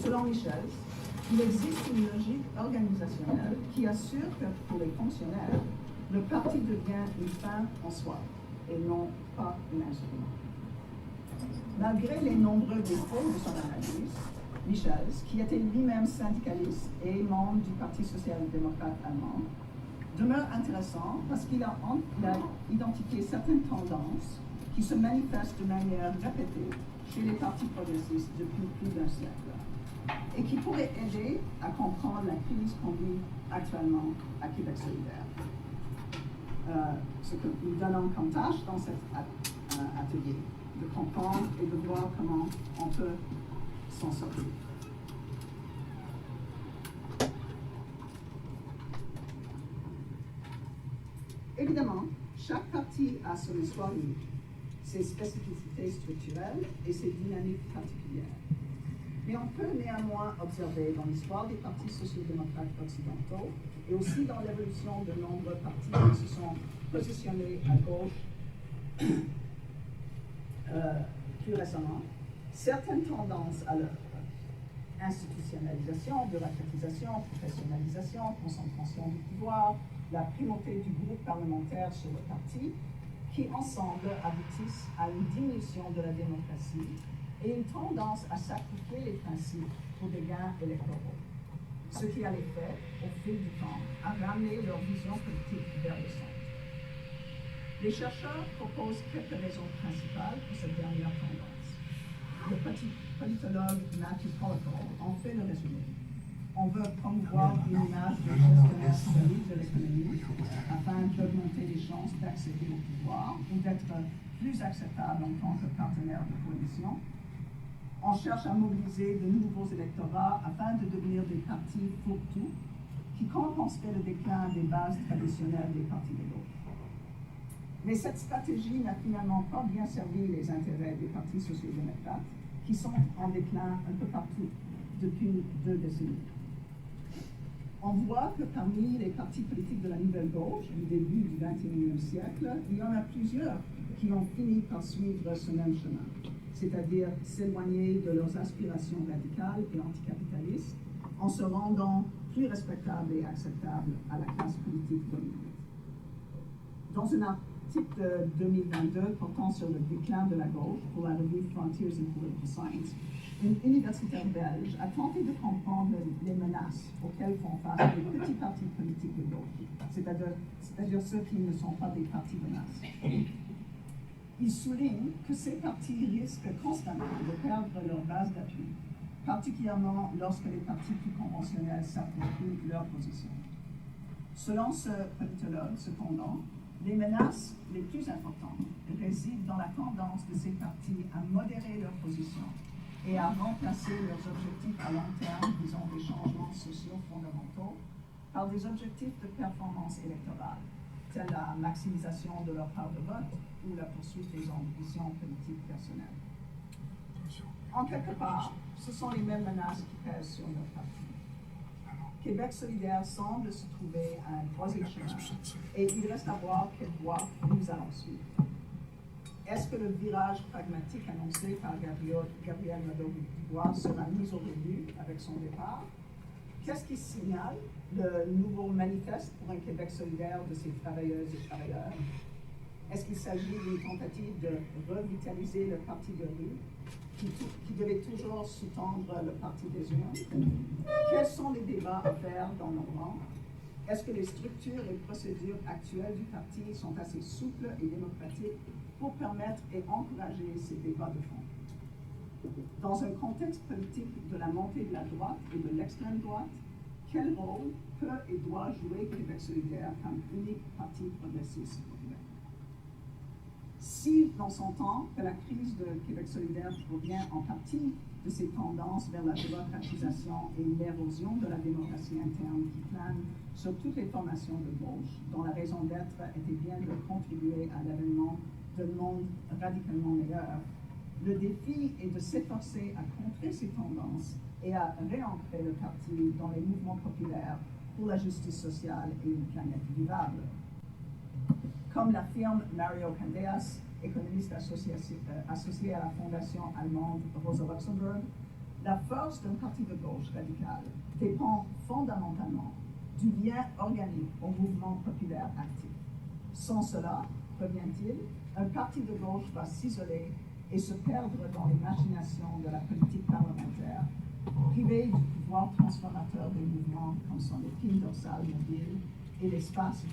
Selon Michels, il existe une logique organisationnelle qui assure que pour les fonctionnaires, le parti devient une fin en soi et non pas un instrument. Malgré les nombreux défauts de son analyse, Michels, qui était lui-même syndicaliste et membre du Parti social-démocrate allemand, demeure intéressant parce qu'il a identifié certaines tendances qui se manifestent de manière répétée chez les partis progressistes depuis plus d'un siècle et qui pourraient aider à comprendre la crise qu'on vit actuellement à Québec solidaire. Ce que nous donnons comme tâche dans cet atelier, de comprendre et de voir comment on peut s'en sortir. Évidemment, chaque parti a son histoire unique, ses spécificités structurelles et ses dynamiques particulières. Mais on peut néanmoins observer dans l'histoire des partis sociaux-démocrates occidentaux et aussi dans l'évolution de nombreux partis qui se sont positionnés à gauche plus récemment, certaines tendances à leur institutionnalisation, bureaucratisation, professionnalisation, concentration du pouvoir, la primauté du groupe parlementaire sur le parti, qui ensemble aboutissent à une diminution de la démocratie et une tendance à sacrifier les principes pour des gains électoraux, ce qui a l'effet, au fil du temps, à ramener leur vision politique vers le centre. Les chercheurs proposent quelques raisons principales pour cette dernière tendance. Le politologue Matthew Pollack en fait le résumé. On veut promouvoir une image de gestionnaire solide de l'économie afin d'augmenter les chances d'accéder au pouvoir ou d'être plus acceptable en tant que partenaire de coalition. On cherche à mobiliser de nouveaux électorats afin de devenir des partis fourre-tout qui compenseraient le déclin des bases traditionnelles des partis de gauche. Mais cette stratégie n'a finalement pas bien servi les intérêts des partis sociaux-démocrates qui sont en déclin un peu partout depuis 2 décennies. On voit que parmi les partis politiques de la nouvelle gauche du début du XXIe siècle, il y en a plusieurs qui ont fini par suivre ce même chemin, c'est-à-dire s'éloigner de leurs aspirations radicales et anticapitalistes en se rendant plus respectables et acceptables à la classe politique dominante. Dans un article de 2022 portant sur le déclin de la gauche pour la revue Frontiers in Political Science, une universitaire belge a tenté de comprendre les menaces auxquelles font face les petits partis politiques de gauche, c'est-à-dire ceux qui ne sont pas des partis de masse. Il souligne que ces partis risquent constamment de perdre leur base d'appui, particulièrement lorsque les partis plus conventionnels s'approprient leur position. Selon ce politologue, cependant, les menaces les plus importantes résident dans la tendance de ces partis à modérer leur position et à remplacer leurs objectifs à long terme visant des changements sociaux fondamentaux par des objectifs de performance électorale, tels la maximisation de leur part de vote ou la poursuite des ambitions politiques personnelles. En quelque part, ce sont les mêmes menaces qui pèsent sur notre parti. Québec solidaire semble se trouver à un troisième chemin et il reste à voir quelle voie nous allons suivre. Est-ce que le virage pragmatique annoncé par Gabriel Nadeau-Dubois sera mis au rebut avec son départ? Qu'est-ce qui signale le nouveau manifeste pour un Québec solidaire de ses travailleuses et travailleurs? Est-ce qu'il s'agit d'une tentative de revitaliser le parti de rue qui devait toujours sous-tendre le parti des urnes? Quels sont les débats à faire dans nos rangs? Est-ce que les structures et procédures actuelles du parti sont assez souples et démocratiques pour permettre et encourager ces débats de fond? Dans un contexte politique de la montée de la droite et de l'extrême droite, quel rôle peut et doit jouer Québec solidaire comme unique parti progressiste au Québec? Si l'on s'entend que la crise de Québec solidaire provient en partie de ces tendances vers la bureaucratisation et l'érosion de la démocratie interne qui plane sur toutes les formations de gauche, dont la raison d'être était bien de contribuer à l'avènement d'un monde radicalement meilleur, le défi est de s'efforcer à contrer ces tendances et à réancrer le parti dans les mouvements populaires pour la justice sociale et une planète vivable. Comme l'affirme Mario Candeas, économiste associé à la fondation allemande Rosa Luxemburg, La force d'un parti de gauche radical dépend fondamentalement du lien organique au mouvement populaire actif. Sans cela, revient-il, un parti de gauche va s'isoler et se perdre dans les machinations de la politique parlementaire, privé du pouvoir transformateur des mouvements comme son épine dorsale mobile et l'espace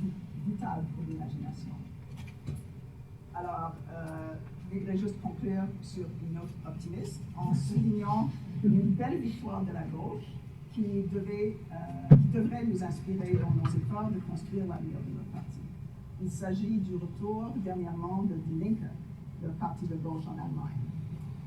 vital pour l'imagination. Alors, je voudrais juste conclure sur une note optimiste en soulignant une belle victoire de la gauche qui devrait nous inspirer dans nos efforts de construire l'avenir de notre parti. Il s'agit du retour dernièrement de Die Linke, le parti de gauche en Allemagne.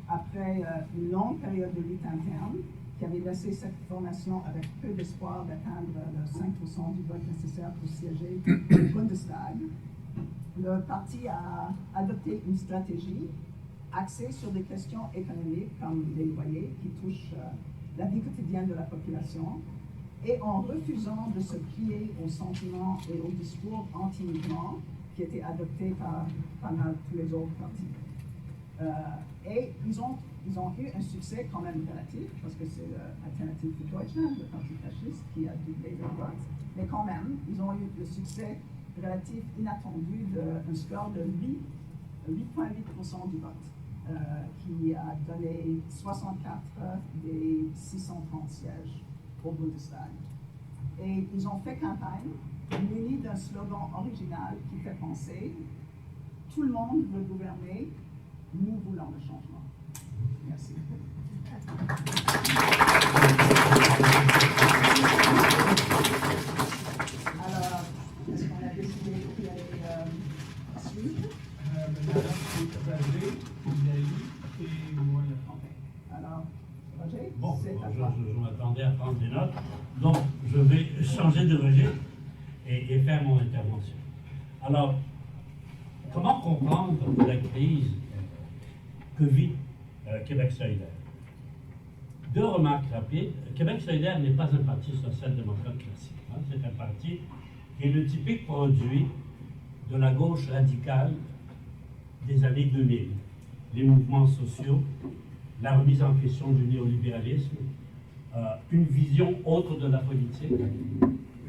Après une longue période de lutte interne, qui avait laissé cette formation avec peu d'espoir d'atteindre le 5% du vote nécessaire pour siéger au Bundestag, le parti a adopté une stratégie axée sur des questions économiques comme les loyers qui touchent la vie quotidienne de la population et en refusant de se plier aux sentiments et aux discours anti-migrants qui étaient adoptés par tous les autres partis. Et ils ont eu un succès quand même relatif, parce que c'est l'Alternative für Deutschland, le parti fasciste, qui a doublé le vote. Mais quand même, ils ont eu le succès relatif inattendu d'un score de 8,8% du vote, qui a donné 64 des 630 sièges au Bundestag. Et ils ont fait campagne munis d'un slogan original qui fait penser « Tout le monde veut gouverner, nous voulons le changement ». Merci. Alors, est-ce qu'on a décidé qui allait suivre? Et moi. Alors, Roger, bon, c'est à je toi. m'attendais à prendre des notes, donc je vais changer de registre et faire mon intervention. Alors, comment comprendre la crise que vit Québec solidaire? Deux remarques rapides. Québec solidaire n'est pas un parti social-démocrate classique. Hein. C'est un parti qui est le typique produit de la gauche radicale des années 2000. Les mouvements sociaux, la remise en question du néolibéralisme, une vision autre de la politique,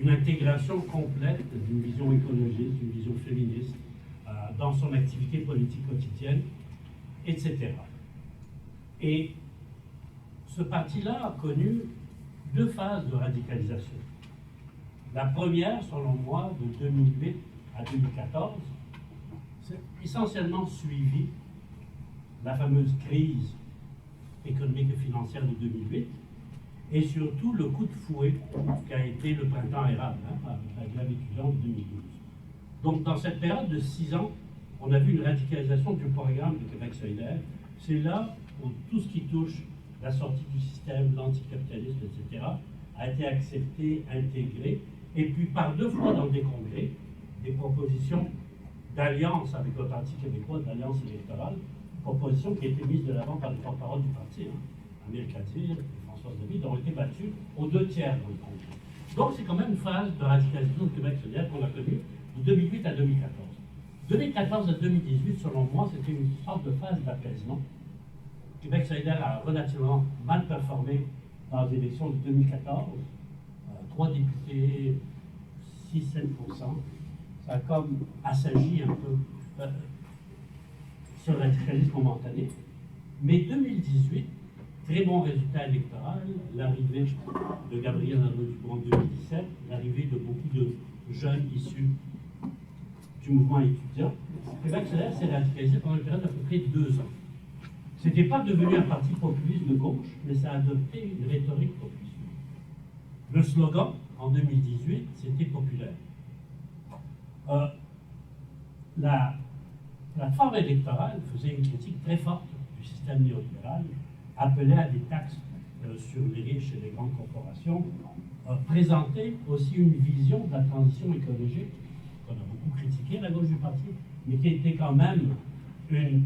une intégration complète d'une vision écologiste, d'une vision féministe dans son activité politique quotidienne, etc. Et ce parti-là a connu deux phases de radicalisation. La première, selon moi, de 2008 à 2014, c'est essentiellement suivi la fameuse crise économique et financière de 2008 et surtout le coup de fouet qu'a été le printemps érable, la grève étudiante de 2012. Donc dans cette période de 6 ans, on a vu une radicalisation du programme de Québec solidaire. C'est là où tout ce qui touche la sortie du système, l'anticapitalisme, etc., a été accepté, intégré, et puis par deux fois dans des congrès, des propositions d'alliance avec le Parti québécois, d'alliance électorale, propositions qui étaient mises de l'avant par les porte-parole du parti, Amir Kadir et François David, ont été battues aux 2 tiers dans le congrès. Donc c'est quand même une phase de radicalisation de Québec solidaire qu'on a connue de 2008 à 2014. 2014 à 2018, selon moi, c'était une sorte de phase d'apaisement. Québec solidaire a relativement mal performé dans les élections de 2014. 3 députés, 6-7%. Ça a comme assagi un peu ce radicalisme momentané. Mais 2018, très bon résultat électoral, l'arrivée de Gabriel Nadeau-Dubois en 2017, l'arrivée de beaucoup de jeunes issus du mouvement étudiant. Québec solidaire s'est radicalisé pendant une période d'à peu près 2 ans. Ce n'était pas devenu un parti populiste de gauche, mais ça a adopté une rhétorique populiste. Le slogan, en 2018, c'était populaire. La plateforme électorale faisait une critique très forte du système néolibéral, appelait à des taxes sur les riches et les grandes corporations, présentait aussi une vision de la transition écologique, qu'on a beaucoup critiqué, la gauche du parti, mais qui était quand même une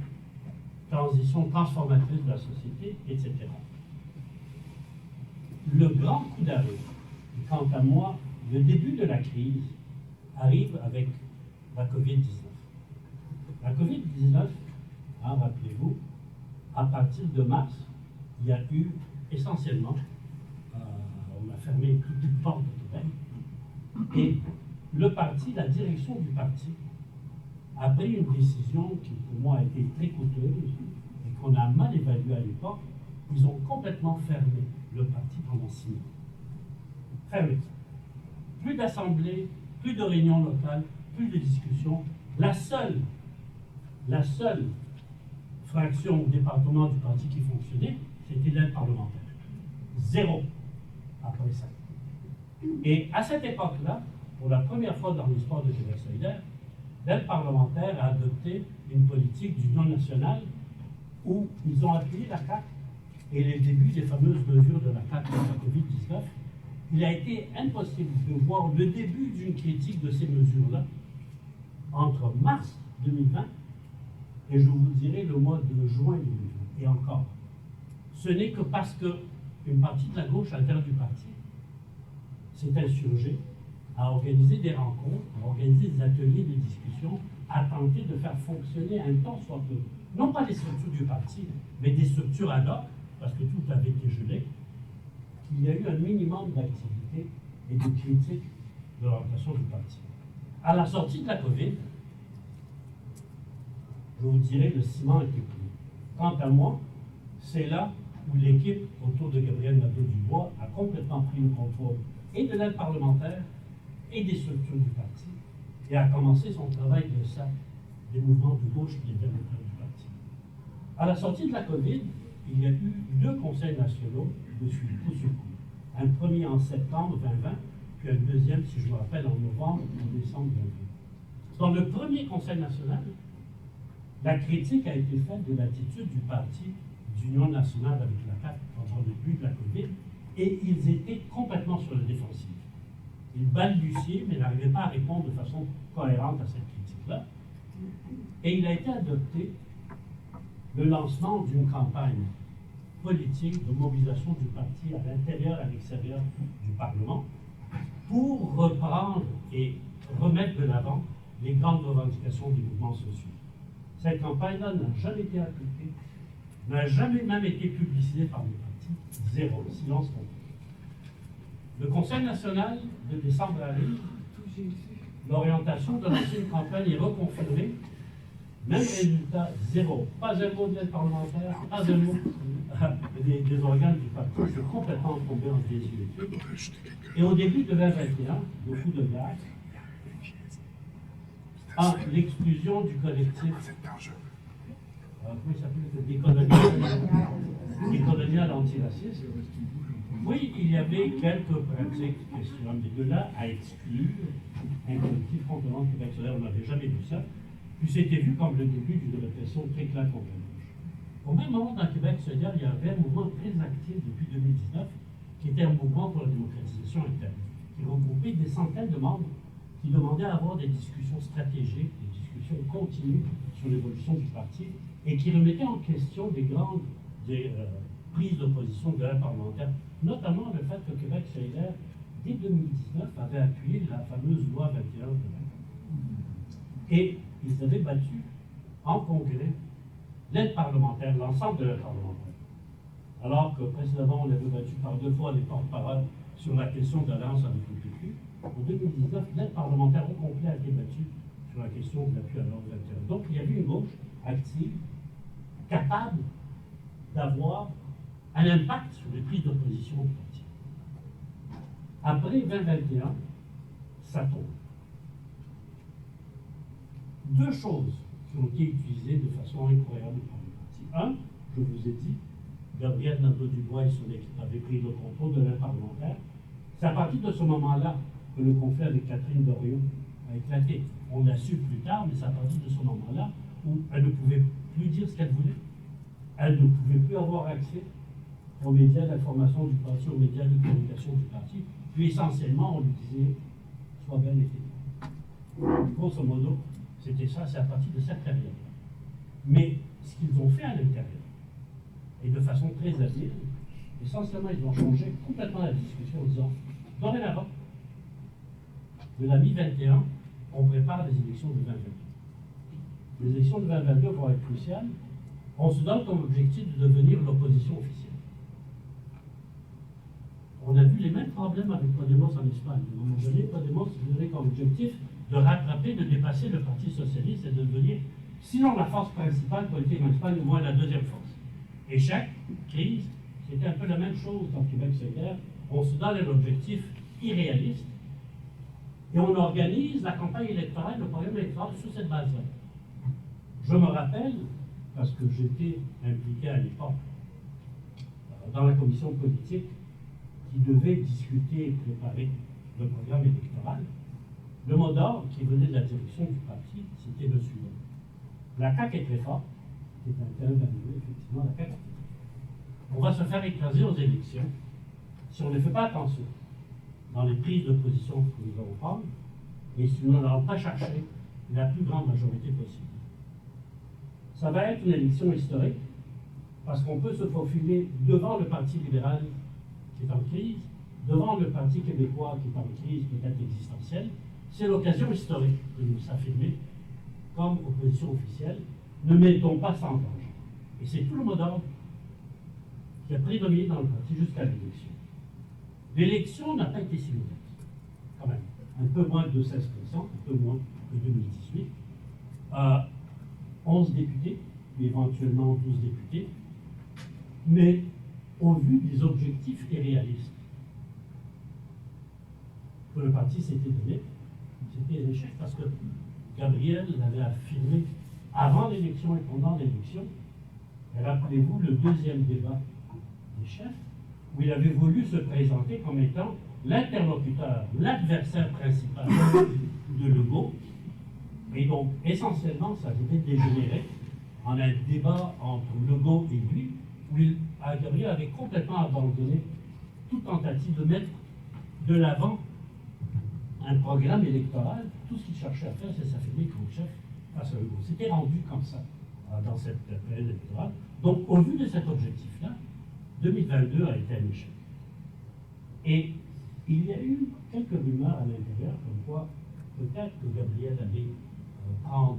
transition transformatrice de la société, etc. Le grand coup d'arrêt, quant à moi, le début de la crise arrive avec la COVID-19. La COVID-19, rappelez-vous, à partir de mars, il y a eu essentiellement, on a fermé toutes les portes de Québec, et le parti, la direction du parti, a pris une décision qui pour moi a été très coûteuse et qu'on a mal évaluée à l'époque. Ils ont complètement fermé le parti pendant 6 mois. Fermé. Plus d'assemblées, plus de réunions locales, plus de discussions. La seule fraction ou département du parti qui fonctionnait, c'était l'aide parlementaire. 0 après ça. Et à cette époque-là, pour la première fois dans l'histoire de Québec solidaire, l'aide parlementaire a adopté une politique d'union nationale où ils ont appuyé la CAQ et les débuts des fameuses mesures de la CAQ contre la COVID-19. Il a été impossible de voir le début d'une critique de ces mesures-là entre mars 2020 et je vous dirai le mois de juin 2020. Et encore, ce n'est que parce qu'une partie de la gauche à l'intérieur du parti s'est insurgée à organiser des rencontres, à organiser des ateliers, des discussions, à tenter de faire fonctionner un temps soit peu, non pas les structures du parti, mais des structures ad hoc, parce que tout avait été gelé, qu'il y a eu un minimum d'activité et de critique de l'orientation du parti. À la sortie de la COVID, je vous dirais, le ciment était coulé. Quant à moi, c'est là où l'équipe autour de Gabriel Nadeau-Dubois a complètement pris le contrôle et de l'aide parlementaire et des structures du parti, et a commencé son travail de sac des mouvements de gauche et des démocrates du parti. À la sortie de la COVID, il y a eu 2 conseils nationaux de suivi, coup sur coup. Un premier en septembre 2020, puis un deuxième, si je me rappelle, en novembre ou décembre 2020. Dans le premier conseil national, la critique a été faite de l'attitude du parti d'union nationale avec la CAQ pendant le début de la COVID, et ils étaient complètement sur le défensif. Ils balbutiaient, mais n'arrivaient pas à répondre de façon cohérente à cette critique-là. Et il a été adopté le lancement d'une campagne politique de mobilisation du parti à l'intérieur et à l'extérieur du Parlement pour reprendre et remettre de l'avant les grandes revendications des mouvements sociaux. Cette campagne-là n'a jamais été appliquée, n'a jamais même été publicisée par les partis. 0, silence complet. Le Conseil national de décembre arrive, l'orientation de l'ancienne campagne est reconfirmée, même résultat, 0. Pas un mot de l'aide parlementaire, pas un mot des organes du parti. C'est complètement tombé en désuétude. Et au début de 2021, le coup de grâce, l'exclusion du collectif des coloniales antiraciste. Oui, il y avait quelques pratiques questionnables, mais de là à exclure un collectif complètement Québec solidaire, on n'avait jamais vu ça. Puis c'était vu comme le début d'une répression très claire contre la gauche. Au même moment, dans Québec solidaire, il y avait un mouvement très actif depuis 2019, qui était un mouvement pour la démocratisation interne, qui regroupait des centaines de membres qui demandaient à avoir des discussions stratégiques, des discussions continues sur l'évolution du parti, et qui remettaient en question des grandes prises d'opposition de la parlementaire, notamment le fait que Québec solidaire, dès 2019, avait appuyé la fameuse loi 21 de la. Et ils avaient battu en congrès l'aide parlementaire, l'ensemble de l'aide parlementaire. Alors que précédemment, on l'avait battu par 2 fois les porte-paroles sur la question de l'alliance avec le PQ. En 2019, l'aide parlementaire au complet a été battue sur la question de l'appui à l'ordre 21. Donc il y avait une gauche active, capable d'avoir un impact sur les prises d'opposition du parti. Après 2021, ça tombe. 2 choses qui ont été utilisées de façon incroyable par le parti. 1, je vous ai dit, Gabriel Nadeau-Dubois et son équipe avaient pris le contrôle de l'aide parlementaire. C'est à partir de ce moment-là que le conflit avec Catherine Dorion a éclaté. On l'a su plus tard, mais c'est à partir de ce moment-là où elle ne pouvait plus dire ce qu'elle voulait. Elle ne pouvait plus avoir accès aux médias d'information du parti, aux médias de communication du parti. Puis essentiellement, on lui disait « sois belle et fais-le ». Grosso modo, c'était ça, c'est à partir de cette période-là. Mais ce qu'ils ont fait à l'intérieur, et de façon très habile, essentiellement, ils ont changé complètement la discussion en disant « dorénavant, de la mi-21, on prépare les élections de 2022. Les élections de 2022 vont être cruciales. On se donne comme objectif de devenir l'opposition officielle. les mêmes problèmes avec Podemos en Espagne. À un moment donné, Podemos se donnait comme objectif de rattraper, de dépasser le Parti socialiste et de devenir, sinon la force principale politique en Espagne, au moins la deuxième force. Et chaque crise, c'était un peu la même chose dans Québec solidaire. On se donne un objectif irréaliste et on organise la campagne électorale, le programme électoral sur cette base-là. Je me rappelle, parce que j'étais impliqué à l'époque dans la commission politique qui devait discuter et préparer le programme électoral, le mot d'ordre qui venait de la direction du parti, c'était le suivant. La CAQ est très forte, c'est un terme d'année, effectivement, la CAQ est très forte. On va se faire écraser aux élections si on ne fait pas attention dans les prises de position que nous allons prendre et si nous n'allons pas chercher la plus grande majorité possible. Ça va être une élection historique parce qu'on peut se faufiler devant le Parti libéral qui est en crise, devant le Parti québécois qui est en crise peut-être existentielle. C'est l'occasion historique de nous affirmer comme opposition officielle. Ne mettons pas ça en danger. Et c'est tout le mot d'ordre qui a prédominé dans le parti jusqu'à l'élection. L'élection n'a pas été si mauvaise, quand même. Un peu moins de 16%, un peu moins que 2018. 11 députés, puis éventuellement 12 députés. Mais au vu des objectifs irréalistes que le parti s'était donné, c'était un échec parce que Gabriel l'avait affirmé avant l'élection et pendant l'élection. Rappelez-vous le deuxième débat des chefs, où il avait voulu se présenter comme étant l'interlocuteur, l'adversaire principal de Legault. Et donc, essentiellement, ça devait dégénérer en un débat entre Legault et lui, où Gabriel avait complètement abandonné toute tentative de mettre de l'avant un programme électoral. Tout ce qu'il cherchait à faire, c'est s'affirmer comme chef face à Legault. C'était rendu comme ça dans cette période électorale. Donc, au vu de cet objectif-là, 2022 a été un échec. Et il y a eu quelques rumeurs à l'intérieur, comme quoi peut-être que Gabriel allait prendre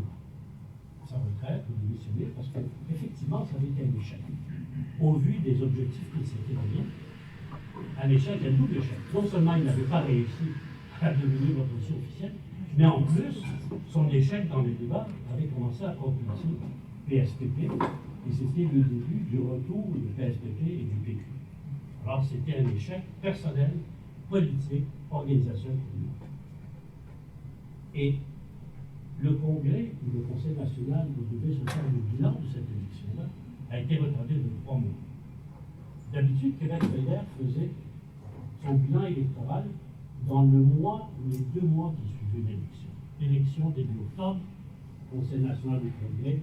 sa retraite ou démissionner, parce qu'effectivement, ça avait été un échec. Au vu des objectifs qu'il s'était donné, un échec, un double échec. Non seulement il n'avait pas réussi à devenir l'opposition officielle, mais en plus, son échec dans les débats avait commencé à propulser PSPP, et c'était le début du retour du PSPP et du PQ. Alors c'était un échec personnel, politique, organisationnel. Et le Congrès ou le Conseil national où devait se faire le bilan de cette élection-là a été retardé de 3 mois. D'habitude, Québec solidaire faisait son bilan électoral dans le mois ou les 2 mois qui suivaient l'élection. L'élection début octobre, Conseil national du Congrès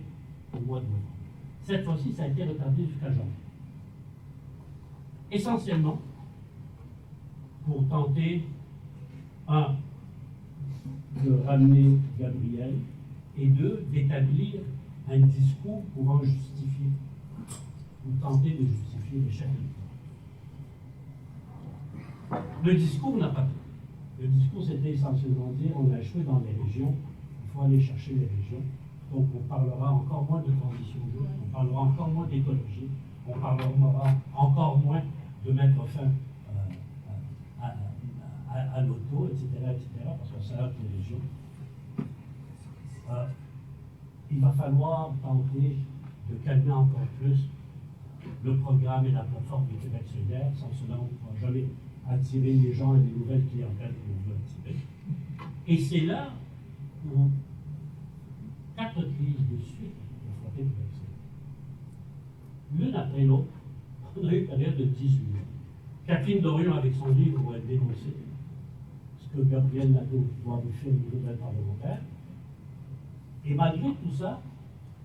au mois de novembre. Cette fois-ci, ça a été retardé jusqu'à janvier. Essentiellement, pour tenter, un, de ramener Gabriel, et deux, d'établir un discours pouvant justifier, ou tenter de justifier l'échec électoral. Le discours n'a pas pris. Le discours, c'était essentiellement dire on a échoué dans les régions, il faut aller chercher les régions. Donc on parlera encore moins de transition juste, on parlera encore moins d'écologie, on parlera encore moins de mettre fin à l'auto, etc., parce que ça heurte les régions. Il va falloir tenter de calmer encore plus le programme et la plateforme du Québec solidaire. Sans cela, on ne pourra jamais attirer les gens et les nouvelles clientèles qu'on veut attirer. Et c'est là où 4 crises de suite ont frappé le Québec solidaire. L'une après l'autre, on a eu une période de 18 mois. Catherine Dorion, avec son livre, où elle dénonçait ce que Gabriel Nadeau avait fait au niveau de l'aide parlementaire. Et malgré tout ça,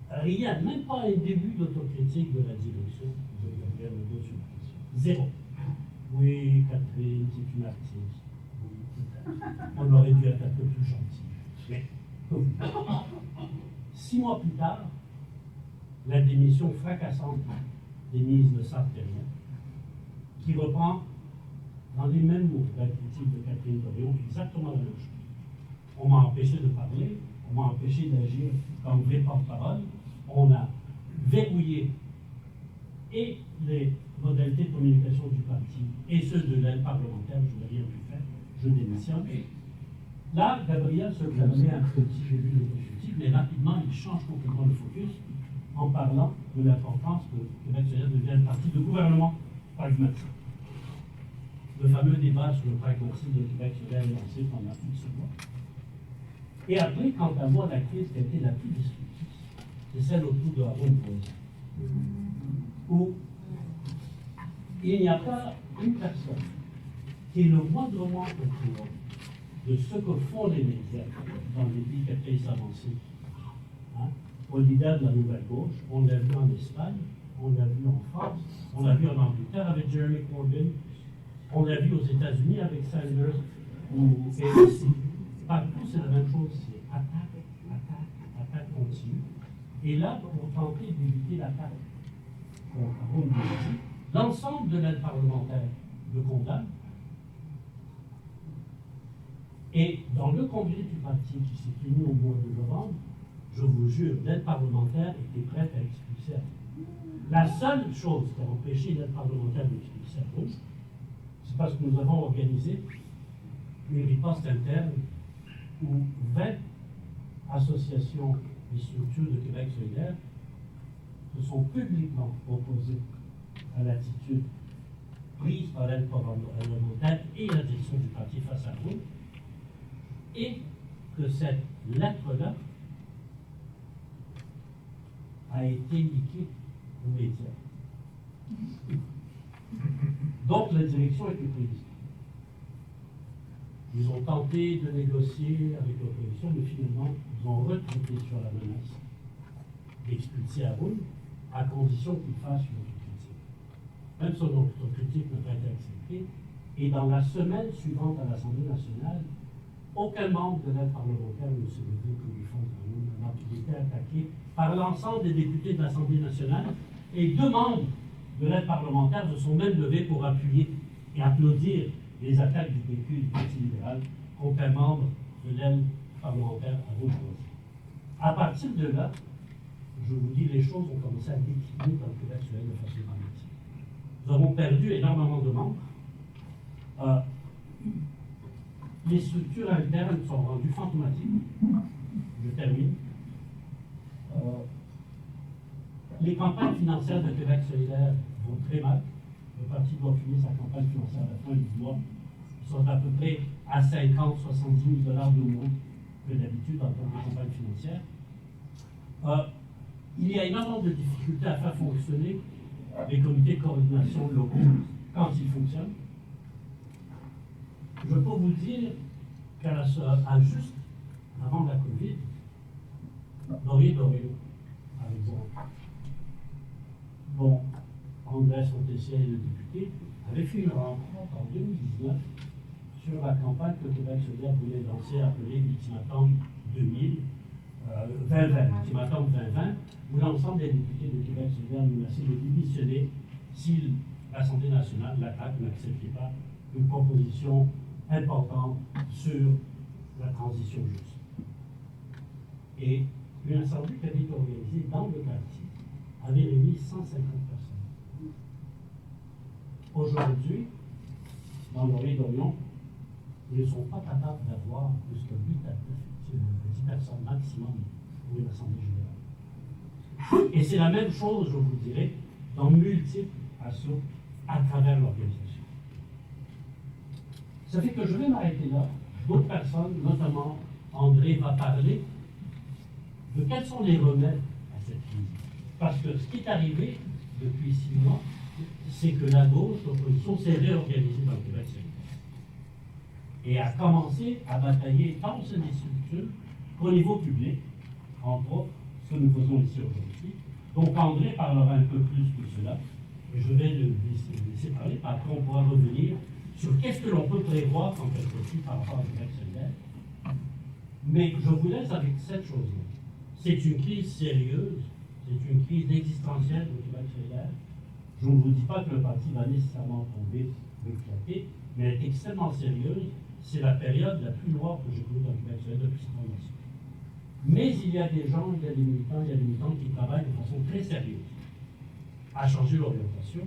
rien, même pas un début d'autocritique de la direction de Gabriel Nadeau sur la question. Zéro. Oui, Catherine, c'est une artiste. Oui, peut-être. On aurait dû être un peu plus gentil. Mais, comme 6 mois plus tard, la démission fracassante des ministres de Sartre-Terrien, qui reprend dans les mêmes mots la critique de Catherine Dorion, exactement la même chose. On m'a empêché de parler, on m'a empêché d'agir comme vrai porte-parole, on a verrouillé et les modalités de communication du parti et ceux de l'aile parlementaire, je n'ai rien pu faire, je démissionne. Là, Gabriel se permet un petit début de politique, mais rapidement, il change complètement le focus en parlant de l'importance que Québec solidaire devienne un parti de gouvernement pragmatique. Le fameux débat sur le pragmatisme de Québec solidaire est lancé pendant une seconde. Et après, quant à moi, la crise qui a été la plus destructrice, c'est celle autour de Aaron Boisé, où il n'y a pas une personne qui est le moindrement au courant de ce que font les médias dans les pays capitaliste avancés. Hein? Au leader de la nouvelle gauche, on l'a vu en Espagne, on l'a vu en France, on l'a vu en Angleterre avec Jeremy Corbyn, on l'a vu aux États-Unis avec Sanders ou ABC. Partout, c'est la même chose, c'est attaque, attaque, attaque continue. Et là, pour tenter d'éviter l'attaque contre Aaron Boisé, l'ensemble de l'aide parlementaire le condamne. Et dans le congrès du parti qui s'est tenu au mois de novembre, je vous jure, l'aide parlementaire était prête à expulser Aaron. La seule chose qui a empêché l'aide parlementaire d'expulser Aaron, c'est parce que nous avons organisé une riposte interne où 20 associations et structures de Québec solidaire se sont publiquement opposées à l'attitude prise par l'aide parlementaire et la direction du parti face à vous, et que cette lettre-là a été liquée aux médias. Donc la direction a été prise. Ils ont tenté de négocier avec l'opposition, mais finalement, ils ont retrouvé sur la menace d'expulser Aaron, à condition qu'il fasse une autocritique. Même son autocritique n'a pas été acceptée, et dans la semaine suivante à l'Assemblée nationale, aucun membre de l'aide parlementaire ne se levait pour défendre Aaron, alors qu'il était attaqué par l'ensemble des députés de l'Assemblée nationale, et 2 membres de l'aide parlementaire se sont même levés pour appuyer et applaudir les attaques du PQ et du Parti libéral contre un membre de l'aile parlementaire à Aaron Boisé. À partir de là, je vous dis, les choses ont commencé à décliner dans le Québec solidaire de façon dramatique. Nous avons perdu énormément de membres. Les structures internes sont rendues fantomatiques. Je termine. Les campagnes financières de Québec solidaire vont très mal. Le parti doit finir sa campagne financière à la fin du mois. Ils sont à peu près à 50 70 000 $ de moins que d'habitude en termes de campagne financière. Il y a énormément de difficultés à faire fonctionner les comités de coordination locaux quand ils fonctionnent. Je peux vous dire qu'à juste avant la COVID, Laurier-Dorion, par exemple, bon, André Saint-Essien, le député, avait fait une rencontre en 2019 sur la campagne que Québec solidaire voulait lancer, appelée l'Ultimatum 2020, l'Ultimatum 2020, où l'ensemble des députés de Québec solidaire menaçaient de démissionner si l'Assemblée nationale, l'attaque, n'acceptait pas une proposition importante sur la transition juste. Et une assemblée qui avait été organisée dans le quartier avait réuni 150 personnes. Aujourd'hui, dans Laurier-Dorion, ils ne sont pas capables d'avoir plus que 8 à 10 personnes maximum pour une assemblée générale. Et c'est la même chose, je vous dirais, dans multiples assauts à travers l'organisation. Ça fait que je vais m'arrêter là. D'autres personnes, notamment André, va parler de quels sont les remèdes à cette crise. Parce que ce qui est arrivé depuis 6 mois, c'est que la gauche, l'opposition, s'est réorganisée dans le Québec solidaire et a commencé à batailler tant au sein des structures qu'au niveau public, entre autres, ce que nous faisons ici aujourd'hui. Donc André parlera un peu plus de cela, et je vais le laisser parler, après on pourra revenir sur qu'est-ce que l'on peut prévoir en quelque chose par rapport au Québec solidaire. Mais je vous laisse avec cette chose-là. C'est une crise sérieuse, c'est une crise existentielle au Québec solidaire. Je ne vous dis pas que le parti va nécessairement tomber ou éclater, mais elle est extrêmement sérieuse. C'est la période la plus noire que j'ai connue dans le Québec solidaire depuis 6 mois. Mais il y a des gens, il y a des militants qui travaillent de façon très sérieuse à changer l'orientation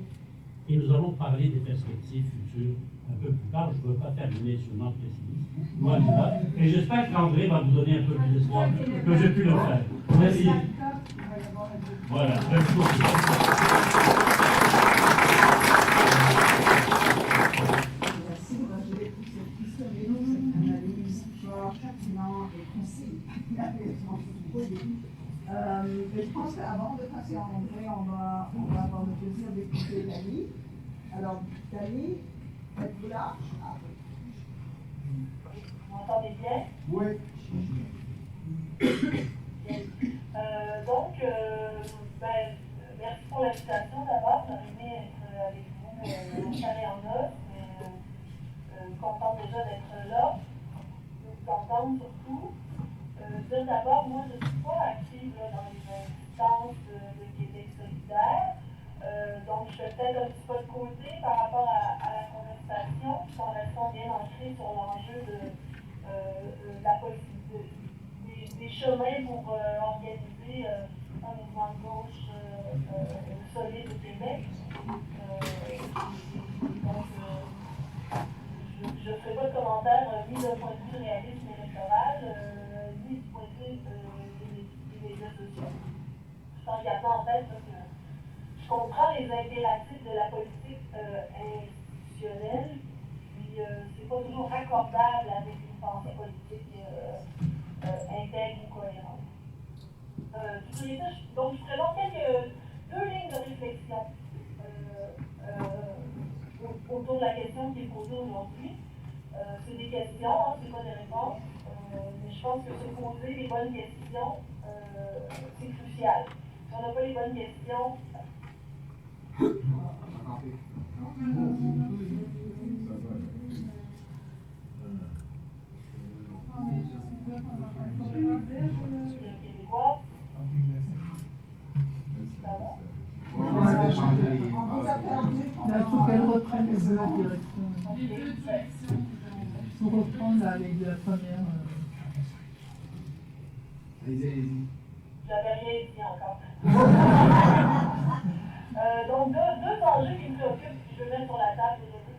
et nous allons parler des perspectives futures un peu plus tard. Je ne veux pas terminer sur notre pessimisme, loin de là. Et j'espère qu'André va nous donner un peu plus d'espoir que j'ai pu le faire. Merci. Voilà, merci beaucoup. Merci de rajouter toutes ces questions et nous, cette analyse fort, pertinente et concise. Mais je pense qu'avant de passer à André, on va avoir le plaisir d'écouter Dali. Alors, Dali, êtes-vous là? Vous m'entendez bien? Oui. Merci pour l'invitation d'abord. J'aurais aimé être avec vous en chair et en os, mais contente déjà d'être là, de vous entendre surtout. Dire d'abord, moi je ne suis pas active dans les instances de Québec solidaire, donc je fais peut-être un petit peu de côté par rapport à la conversation, tout en restant bien ancrée sur l'enjeu de la possibilité des chemins pour organiser un mouvement de gauche solide au Québec. Donc, je ne ferai pas de commentaire ni d'un point de vue réalisme électoral, ni du point de vue des médias sociaux. Tout en gardant en tête que je comprends les impératifs de la politique institutionnelle, puis c'est pas toujours raccordable avec une pensée politique intègre ou cohérente. Donc, je présente deux lignes de réflexion autour de la question qui est posée aujourd'hui. C'est des questions, hein, c'est pas des réponses, mais je pense que se poser les bonnes questions, c'est crucial. Si on n'a pas les bonnes questions, Québécois. On vous a perdu. Il faut qu'elle reprenne les deux directions. Il faut reprendre la première. J'avais rien dit encore. Donc, deux enjeux qui me préoccupent, que je vais mettre sur la table aujourd'hui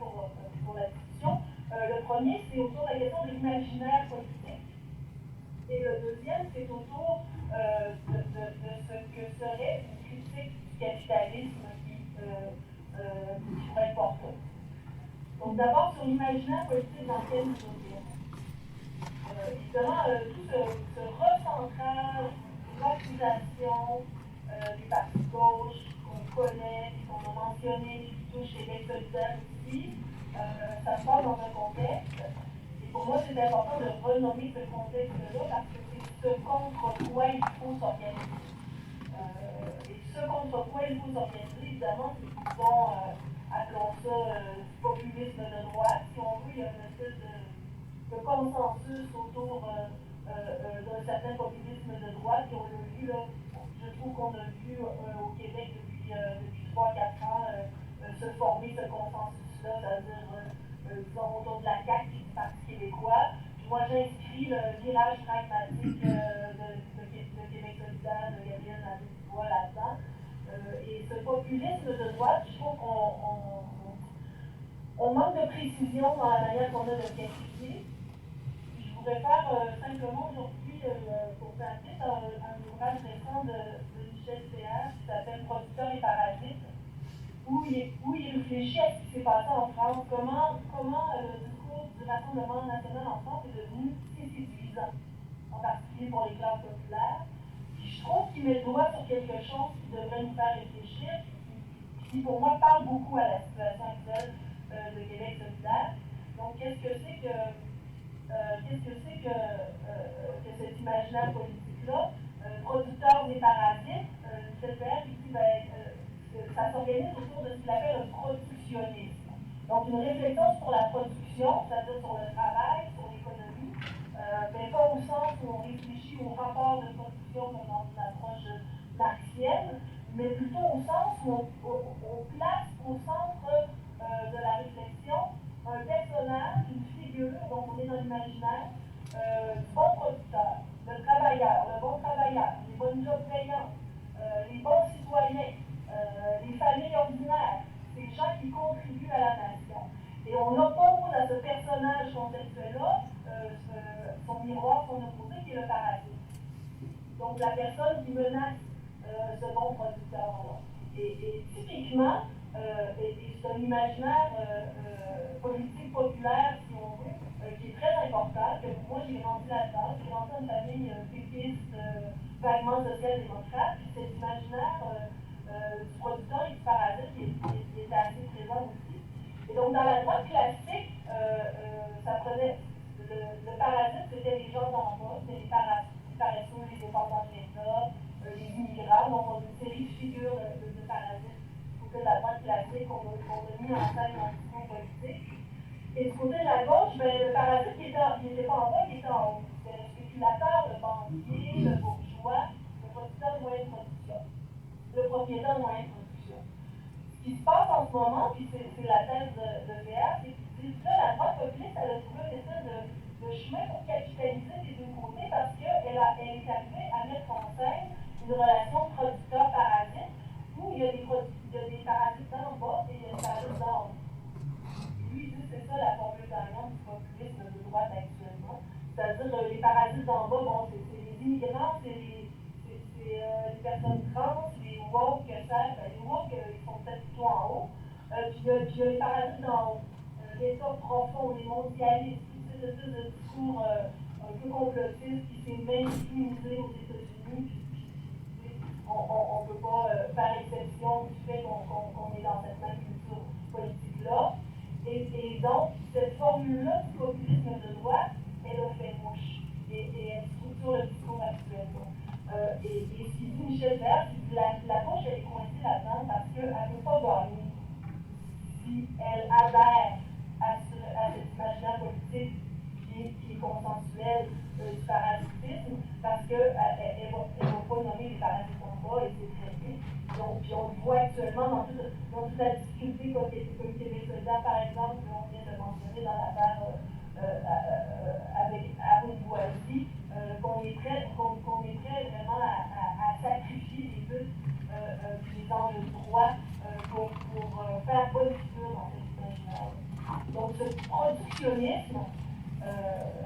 pour la discussion. Le premier, c'est autour de la question de l'imaginaire politique. Et le deuxième, c'est autour de ce que serait une critique du capitalisme qui pourrait être portée. Donc, d'abord, sur l'imaginaire politique dans lequel nous vivons. Évidemment, tout ce recentrage, l'accusation des partis de gauche qu'on connaît, qu'on a mentionné, qui touche Québec solidaire aussi, ça se passe dans un contexte. Et pour moi, c'est important de renommer ce contexte-là parce que c'est ce contre quoi il faut s'organiser. Et ce contre quoi il faut s'organiser, évidemment, c'est disons, appelons ça populisme de droite. Si on veut, il y a une espèce de consensus autour d'un certain populisme de droite. Et on l'a vu, là, je trouve qu'on a vu au Québec depuis 3-4 ans se former ce consensus-là, c'est-à-dire, disons, autour de la CAQ du Parti québécois. Puis moi, j'inscris le virage pragmatique de Québec solidaire, de Gabriel Nadeau-Dubois là-dedans. Et ce populisme de droite, je trouve qu'on manque de précision dans la manière qu'on a de le qualifier. Je voudrais faire simplement aujourd'hui, pour faire suite, un ouvrage récent de Michel Théard qui s'appelle Producteurs et parasites, où il réfléchit à ce qui s'est passé en France, comment le discours du Rassemblement national en France est devenu si séduisant, en particulier pour les classes populaires. Puis je trouve qu'il met le doigt sur quelque chose qui devrait nous faire réfléchir, qui pour moi parle beaucoup à la situation actuelle de Québec solidaire. Donc qu'est-ce que c'est que cet imaginaire politique-là, producteur des parasites, CPR, qui dit ça s'organise autour de ce qu'il appelle un productionnisme. Donc une réflexion sur la production, c'est-à-dire sur le travail, sur l'économie, mais pas au sens où on réfléchit au rapport de production dans une approche marxienne, mais plutôt au sens où on place au centre de la réflexion un personnage, une figure, donc on est dans l'imaginaire, du bon producteur, le travailleur, le bon travailleur, les bonnes jobs payants, les bons citoyens, les familles ordinaires, ces gens qui contribue à la nation. Et on oppose à ce personnage conceptuel-là son miroir, son opposé, qui est le parasite. Donc la personne qui menace ce bon producteur-là. Et typiquement, c'est un imaginaire politique populaire, si on veut, qui est très important, que moi j'ai grandi là-dedans, j'ai grandi dans une famille pépiste, vaguement social-démocrate, puis cet imaginaire du producteur et du parasite qui est assez présent aussi. Et donc dans la droite classique, ça prenait, le parasite c'était les gens d'en bas, c'était les paresseux, les dépendants de l'État, les immigrants, donc on a une série de figures de parasites du côté de la droite classique qu'on a mis en scène dans le discours politique. Et du côté de la gauche, ben, le parasite il n'était pas en bas, il était en haut. C'était le spéculateur, le banquier, le bourgeois, le producteur de moyens de production, le propriétaire de moyens de production. Ce qui se passe en ce moment, puis c'est la thèse de VR, c'est que là, la droite populiste, elle a trouvé une espèce de chemin pour capitaliser des deux côtés parce qu'elle est arrivée à mettre en scène une relation producteur-parasite où il y a des parasites d'en bas et il y a des parasites d'en haut. Lui, il dit que c'est ça la formule gagnante du populisme de droite actuellement. C'est-à-dire les parasites d'en bas, bon, c'est les immigrants, c'est les personnes trans, les woke, les woke, ils sont peut-être plutôt en haut. Puis il y a les parasites d'en haut. L'État profond, les mondialistes, tout ces espèces de discours un peu complotistes qui s'est mainstreamisé aux États-Unis. On ne peut pas faire exception du fait qu'on est dans cette même culture politique-là. Et donc, cette formule-là du populisme de droite, elle a fait mouche. Et elle structure le discours actuellement. Et ce qu'il dit Michel Vert, c'est que la gauche, elle est coincée là-dedans parce qu'elle ne peut pas gagner si elle adhère à cet imaginaire politique qui est consensuel du parasitisme, parce qu'elle ne va pas nommer les parasites en bas et c'est traité. Donc, puis on le voit actuellement dans toute la difficulté comme Québec solidaire, par exemple, que l'on vient de mentionner dans l'affaire avec Arnaud Boisy, qu'on est prêt vraiment à sacrifier les luttes les enjeux de droit pour faire bonne figure dans cet imaginaire. Donc, ce productionnisme,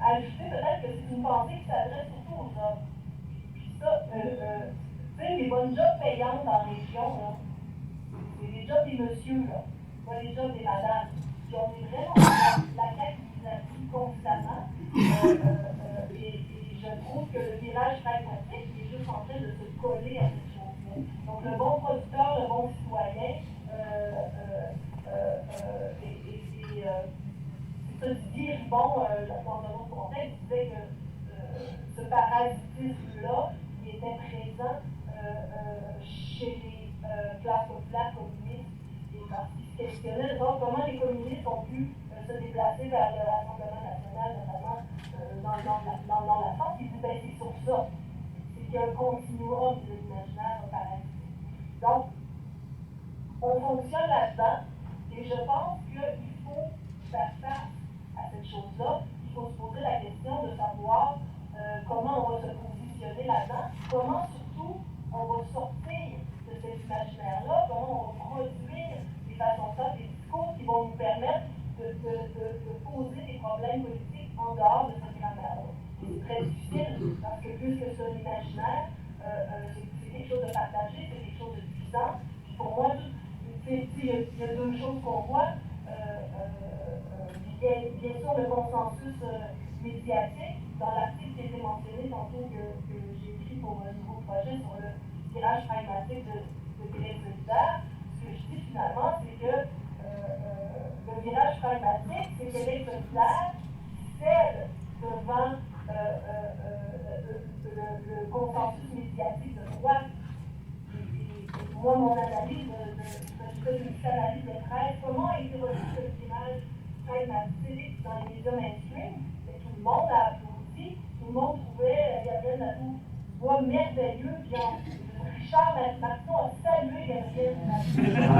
ajouter peut-être que c'est une pensée qui s'adresse surtout aux hommes. Puis ça, tu sais, les bonnes jobs payantes dans la région, c'est les jobs des messieurs, là, pas les jobs des madames. Puis on est vraiment dans la capitalisation constamment. Et je trouve que le virage pragmatique est juste en train de se coller à cette chose-là. Donc le bon producteur, le bon citoyen, c'est ça, Didier Ribon, dans un autre contexte, disait que ce parasitisme-là, il était présent chez les classes populaires communistes. Et parce qu'ils se questionnaient donc comment les communistes ont pu se déplacer vers le Rassemblement national, notamment dans la France, ils disaient c'est sur ça. C'est qu'il y a un continuum de l'imaginaire parasitique. Donc, on fonctionne là-dedans, et je pense qu'il faut faire face à cette chose-là. Il faut se poser la question de savoir comment on va se positionner là-dedans, comment surtout on va sortir de cet imaginaire-là, comment on va produire des façons de des discours qui vont nous permettre de poser des problèmes politiques en dehors de cette grammaire-là. C'est très difficile parce que puisque c'est un imaginaire, c'est quelque chose de partagé, c'est quelque chose de puissant. Puis pour moi, il y a deux choses qu'on voit. Bien sûr, le consensus médiatique. Dans l'article qui a été mentionné tantôt que j'ai écrit pour un nouveau projet sur le virage pragmatique de Québec solidaire, ce que je dis finalement, c'est que le virage pragmatique, c'est Québec solidaire qui cède devant le consensus médiatique de droite. Et moi, mon analyse, je fais une analyse de presse, comment a été reçu le virage pragmatique dans les médias mainstream? Tout le monde a applaudi, tout le monde trouvait Gabriel Nadeau-Dubois merveilleux, puis Richard Martineau a salué Gabriel Nadeau-Dubois.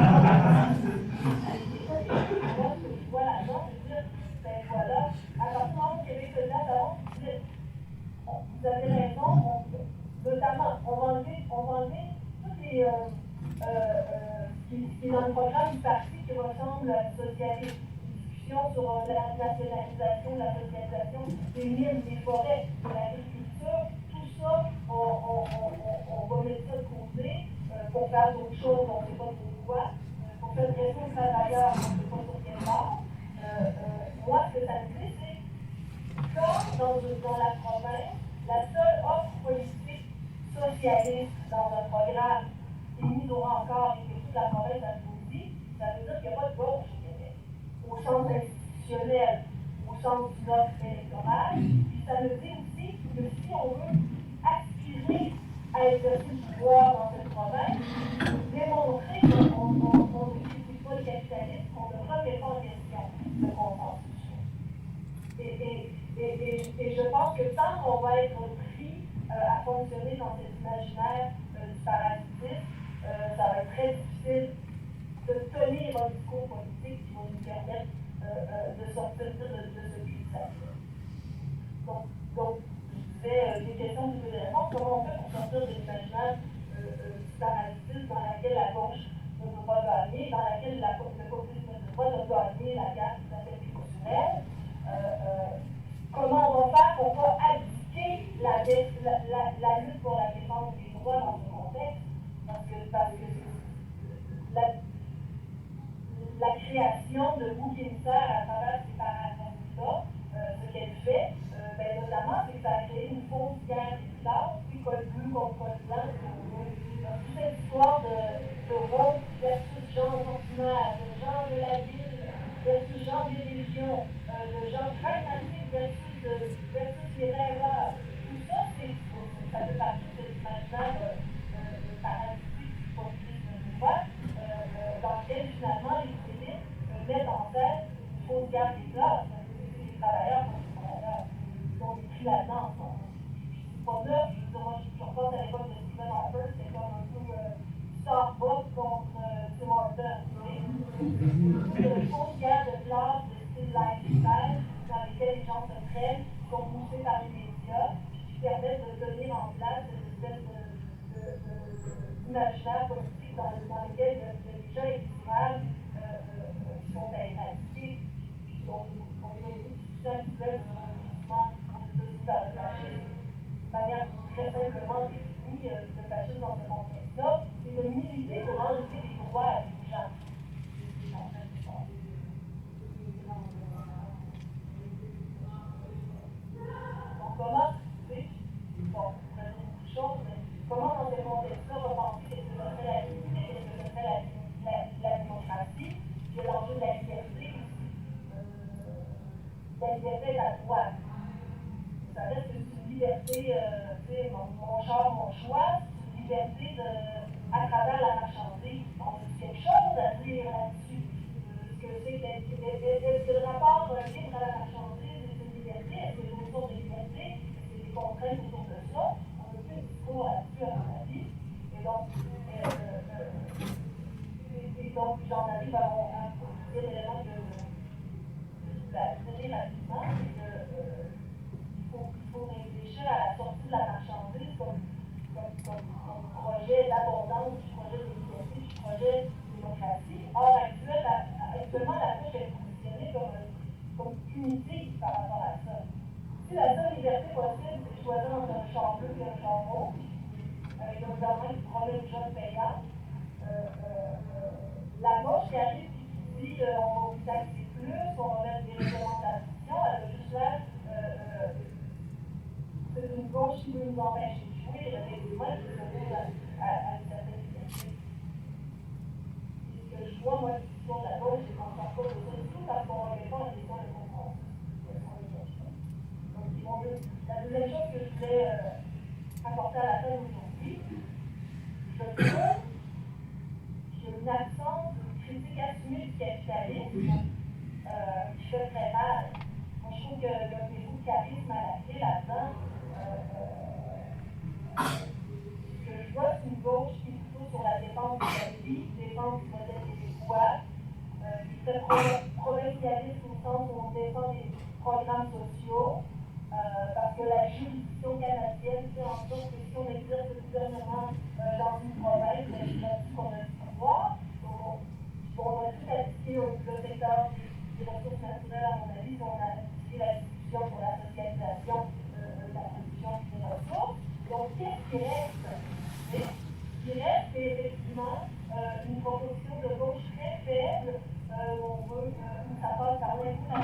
Moi, ce que je vois là-dedans, c'est de dire, ben voilà, à partir du moment où Québec solidaire, d'abord, vous avez raison, notamment, on va enlever toutes les. Ce qui est dans le programme du parti, qui qui ressemble à une socialisme, une discussion sur la nationalisation, la socialisation des mines, des forêts, de l'agriculture, tout ça, on va mettre ça de côté pour faire d'autres choses, on ne sait pas trop quoi, pour faire pression aux travailleurs, on ne sait pas sur quel bord. Moi, ce que ça me dit, c'est comme dans la province, la seule offre politique socialiste dans un programme qui nous aura encore et que toute la province a choisi, ça veut dire qu'il n'y a pas de gauche au Québec, au sens institutionnel, au sens d'une offre électorale. Puis ça veut dire aussi que si on veut aspirer à exercer le pouvoir dans cette province, démontrer qu'on ne critique pas le capitalisme, qu'on ne remet pas en question le consensus. Et je pense que tant qu'on va être pris à fonctionner dans cet imaginaire du parasitisme, ça va être très difficile de tenir un discours politique qui va nous permettre de sortir de ce cul-de-sac. Donc, je disais, des questions du réponses, comment on fait pour sortir de l'imaginaire du parasitisme dans laquelle la gauche ne peut pas gagner, dans laquelle le populisme ne peut pas gagner la guerre tout à fait culturelle. Comment on va faire pour ne pas abdiquer la lutte pour la défense des droits dans ce contexte? Parce que la création de boucs émissaires à travers ces parasites-là, ce qu'elle fait, notamment, c'est que ça a créé une fausse guerre des classes, puis col bleu contre col blanc. Toute cette histoire de Rome versus gens ordinaires, de gens de la ville versus gens des régions, de gens pragmatiques versus les rêveurs. Tout ça, ça fait partie de l'imaginaire parasitique du populisme de droite, dans lequel finalement les élites mettent en tête une fausse guerre des classes. C'est les travailleurs contre les travailleurs. Ils ont écrit là-dedans. C'est pas neuf. Je repense à l'époque de Stephen Harper, c'était comme un peu Starbucks contre Tim Horton. Une fausse guerre de classe de style lifestyle dans lesquels les gens se prennent, qui sont poussés par les médias, qui permettent de tenir en place une espèce d'imaginaire politique dans lequel il y a des gens équilibrables qui sont éradiqués, on a eu tout ça qui veulent de manière très simplement définie le fascisme dans ce contexte-là, c'est de militer pour enlever les droits à des gens. Donc comment, tu sais, bon, on a dit beaucoup de choses, mais comment dans ce contexte-là on va penser qu'est-ce que ça serait la liberté, qu'est-ce que ça serait la démocratie, il y a l'enjeu de la liberté aussi. La liberté est à droite. Ça reste une liberté, tu sais, mon char, mon choix, c'est une liberté à travers la marchandise. On a quelque chose à dire là-dessus. Est-ce que le rapport libre à la marchandise est une liberté? Est-ce que c'est autour de liberté? Est-ce que des contraintes autour de ça? On a plus de discours là-dessus, à mon avis. Et donc, j'en arrive à un deuxième élément que je voulais attirer rapidement, c'est que il faut réfléchir à la sortie de la marchandise comme projet d'abondance, du projet de liberté, du projet de démocratie. Or, actuellement, la gauche est positionnée comme punitive par rapport à ça. Si la seule liberté possible, c'est de choisir entre un champ bleu et un champ rouge, avec un gouvernement qui promet une job payante, la gauche qui arrive et qui dit on va vous taxer plus, on va mettre des réglementations, elle va juste faire c'est une gauche qui veut nous empêcher de jouer avec des mots qui s'opposent à une certaine liberté. Et ce que je vois, moi, du discours de la gauche, c'est qu'on ne parle pas de ça du tout parce qu'on ne répond à des points de comprendre. Donc, la deuxième chose que je voulais apporter à la fin aujourd'hui, je trouve qu'il y a une absence de critique assumée du capitalisme qui fait très mal. Moi, je trouve qu'il y a des bouts de charisme à la clé là-dedans. Ce que je vois, c'est une gauche qui est plutôt sur la défense de la vie, défense du modèle québécois, qui serait provincialiste au sens où on défend des programmes sociaux, parce que la juridiction canadienne fait en sorte que si on exerce le gouvernement dans une province, c'est là-dessus qu'on a du pouvoir. Donc, je bon, on va tout appliquer au secteur des ressources naturelles, à mon avis, on a appliqué la discussion pour la socialisation de la production des ressources. Donc, qu'est-ce qui reste? Ce qui reste, c'est effectivement une proposition de gauche très faible, où on veut, où ça passe par loin de la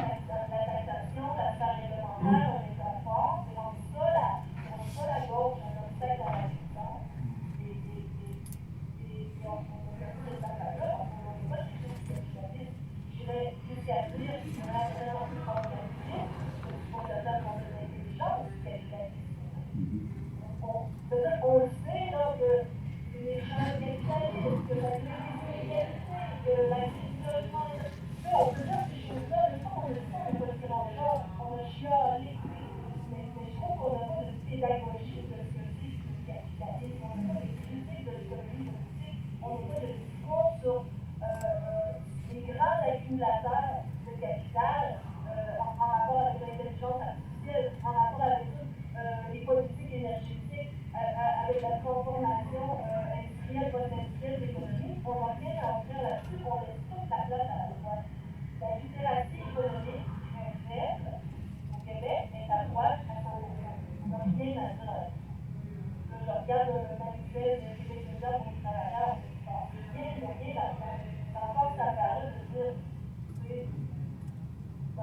taxation, la sphère réglementaire, on est très fort, c'est donc ça la gauche, un obstacle à la distance. Et on fait tout cet appel-là, on ne peut pas chercher ce capitalisme. J'irais jusqu'à dire qu'il y a vraiment plus organisé, pour le temps qu'on a l'intelligence du capitalisme. Peut-être on le sait, là, que les gens capitalistes, que la inégalité, que la crise de logement, on peut dire ces choses-là, mais ça, on le sait, on peut dire on a chialé, mais je trouve qu'on n'a pas de pédagogie de ce que c'est que le capitalisme, on n'a pas de critique de l'économie politique, on n'a pas de discours sur les grands accumulateurs de capital en rapport avec l'intelligence artificielle, en rapport avec toutes les politiques énergétiques, avec la transformation industrielle, post-industrielle de l'économie. On n'a rien à offrir là-dessus, on laisse toute la place à la droite. La littératie économique est faible au Québec, est à droite à 100%. On n'a rien à dire là-dessus. Je regarde le manuel de Québec déjà pour les travailleurs, il y a rien là-dedans. Dans le fond, ça paraît de dire, on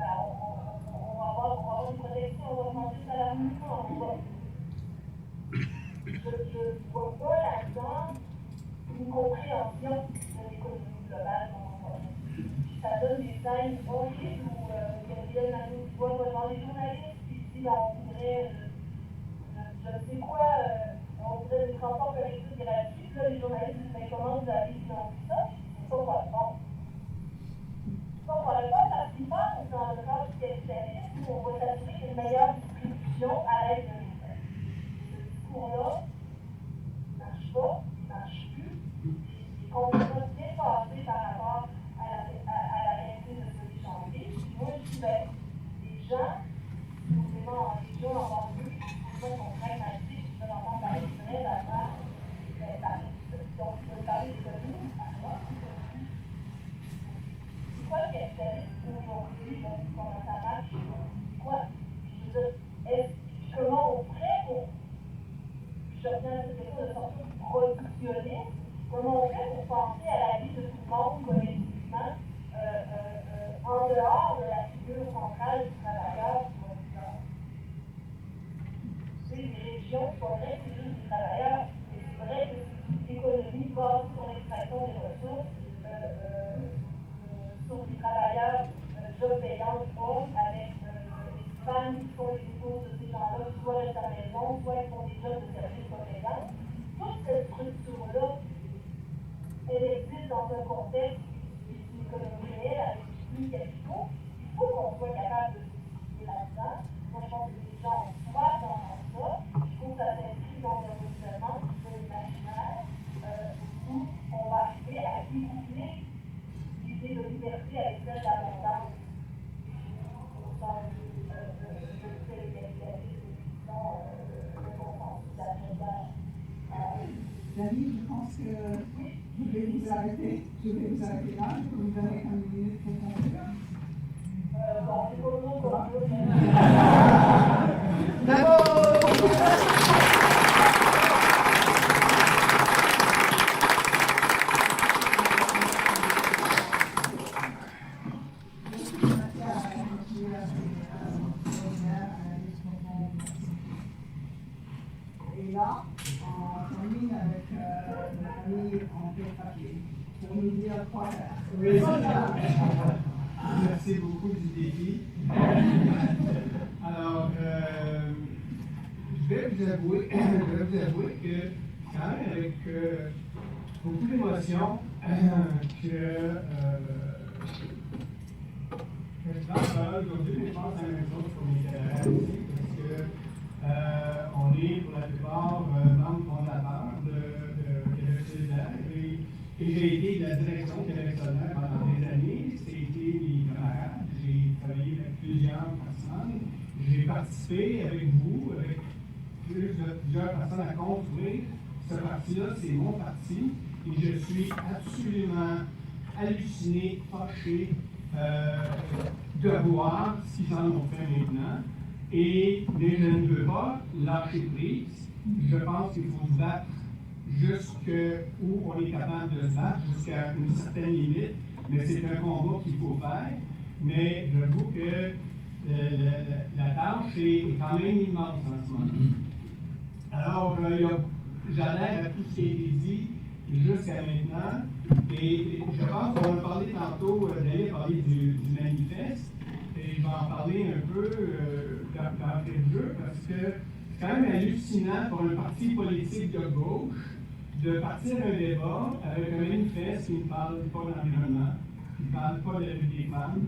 va avoir une protection, on va augmenter le salaire minimum, je ne vois pas là-dedans une compréhension de l'économie globale. Ça donne des scènes horribles où Gabriel Nadeau voit devant les journalistes qui dit on voudrait, je ne sais quoi, on voudrait des transports collectifs gratuits. Là, les journalistes disent mais comment vous allez financer ça? C'est pas votre bon. Donc, on ne va pas facilement dans le cadre du capitalisme où on va s'assurer qu'il y a une meilleure distribution à l'aide de l'État. Ce discours-là ne marche pas, il ne marche plus, et complètement dépassé par rapport à la réalité de ce qui change. Moi, je dis, ben, les gens, supposément en région, en banlieue, supposément qu'on traite à vie, je vais entendre parler de vraies affaires, donc je veux parler d'économie, à moi, quoi le capitalisme aujourd'hui, comment ça marche, quoi, je veux dire, comment on ferait pour, je reviens à cette question de sorte de productionniste, comment on fait pour penser à la vie de tout le monde collectivement, en dehors de la figure centrale du travailleur du producteur. C'est les régions, c'est vrai que c'est juste des travailleurs, mais c'est vrai que c'est une économie basée sur l'extraction des ressources, sur des travailleurs jobs payants hommes avec des femmes qui font les épouses de ces gens-là, qui soit restent à la maison, soit ils font des jobs de service pas payants. Toute cette structure-là, elle existe dans un contexte d'une économie réelle avec plus capitaux. Il faut qu'on soit capable de se situer là-dedans. Moi, je pense que les gens ont soif dans ça. Je trouve que ça s'inscrit dans un positionnement qui peut imaginaire où on va arriver à découpler l'idée de liberté avec celle d'abondance au sens de le capitalisme et sinon le consensus d'agenda. David, je pense que je vais vous arrêter. Je vais vous arrêter là. Je peux vous donner 1 minute pour conclure. Bon, c'est pas le nom qu'on veut. Bravo! Et là, on termine avec notre ami André Papier pour nous dire quoi faire. Oui. Merci beaucoup du défi. Alors, je vais vous avouer que, quand même avec beaucoup d'émotion, que je pense pas aujourd'hui, mais je pense à la même chose pour mes camarades aussi, parce que on est pour la plupart membres fondateurs de Québec solidaire et j'ai été de la direction Québec solidaire pendant des années. C'était mes camarades. J'ai travaillé avec plusieurs personnes. J'ai participé avec vous, avec plusieurs personnes à construire ce parti-là. C'est mon parti et je suis absolument hallucinés, fâchés de voir ce qu'ils en ont fait maintenant. Mais je ne veux pas lâcher prise. Je pense qu'il faut se battre jusqu'où on est capable de se battre, jusqu'à une certaine limite. Mais c'est un combat qu'il faut faire. Mais j'avoue que la tâche est quand même immense en ce moment. Alors, j'adhère à tout ce qui a été dit jusqu'à maintenant. Et je pense qu'on va parler tantôt, d'ailleurs, parler du manifeste. Et je vais en parler un peu d'entrée de jeu, parce que c'est quand même hallucinant pour un parti politique de gauche de partir un débat avec un manifeste qui ne parle pas d'environnement, qui ne parle pas de la vie des femmes,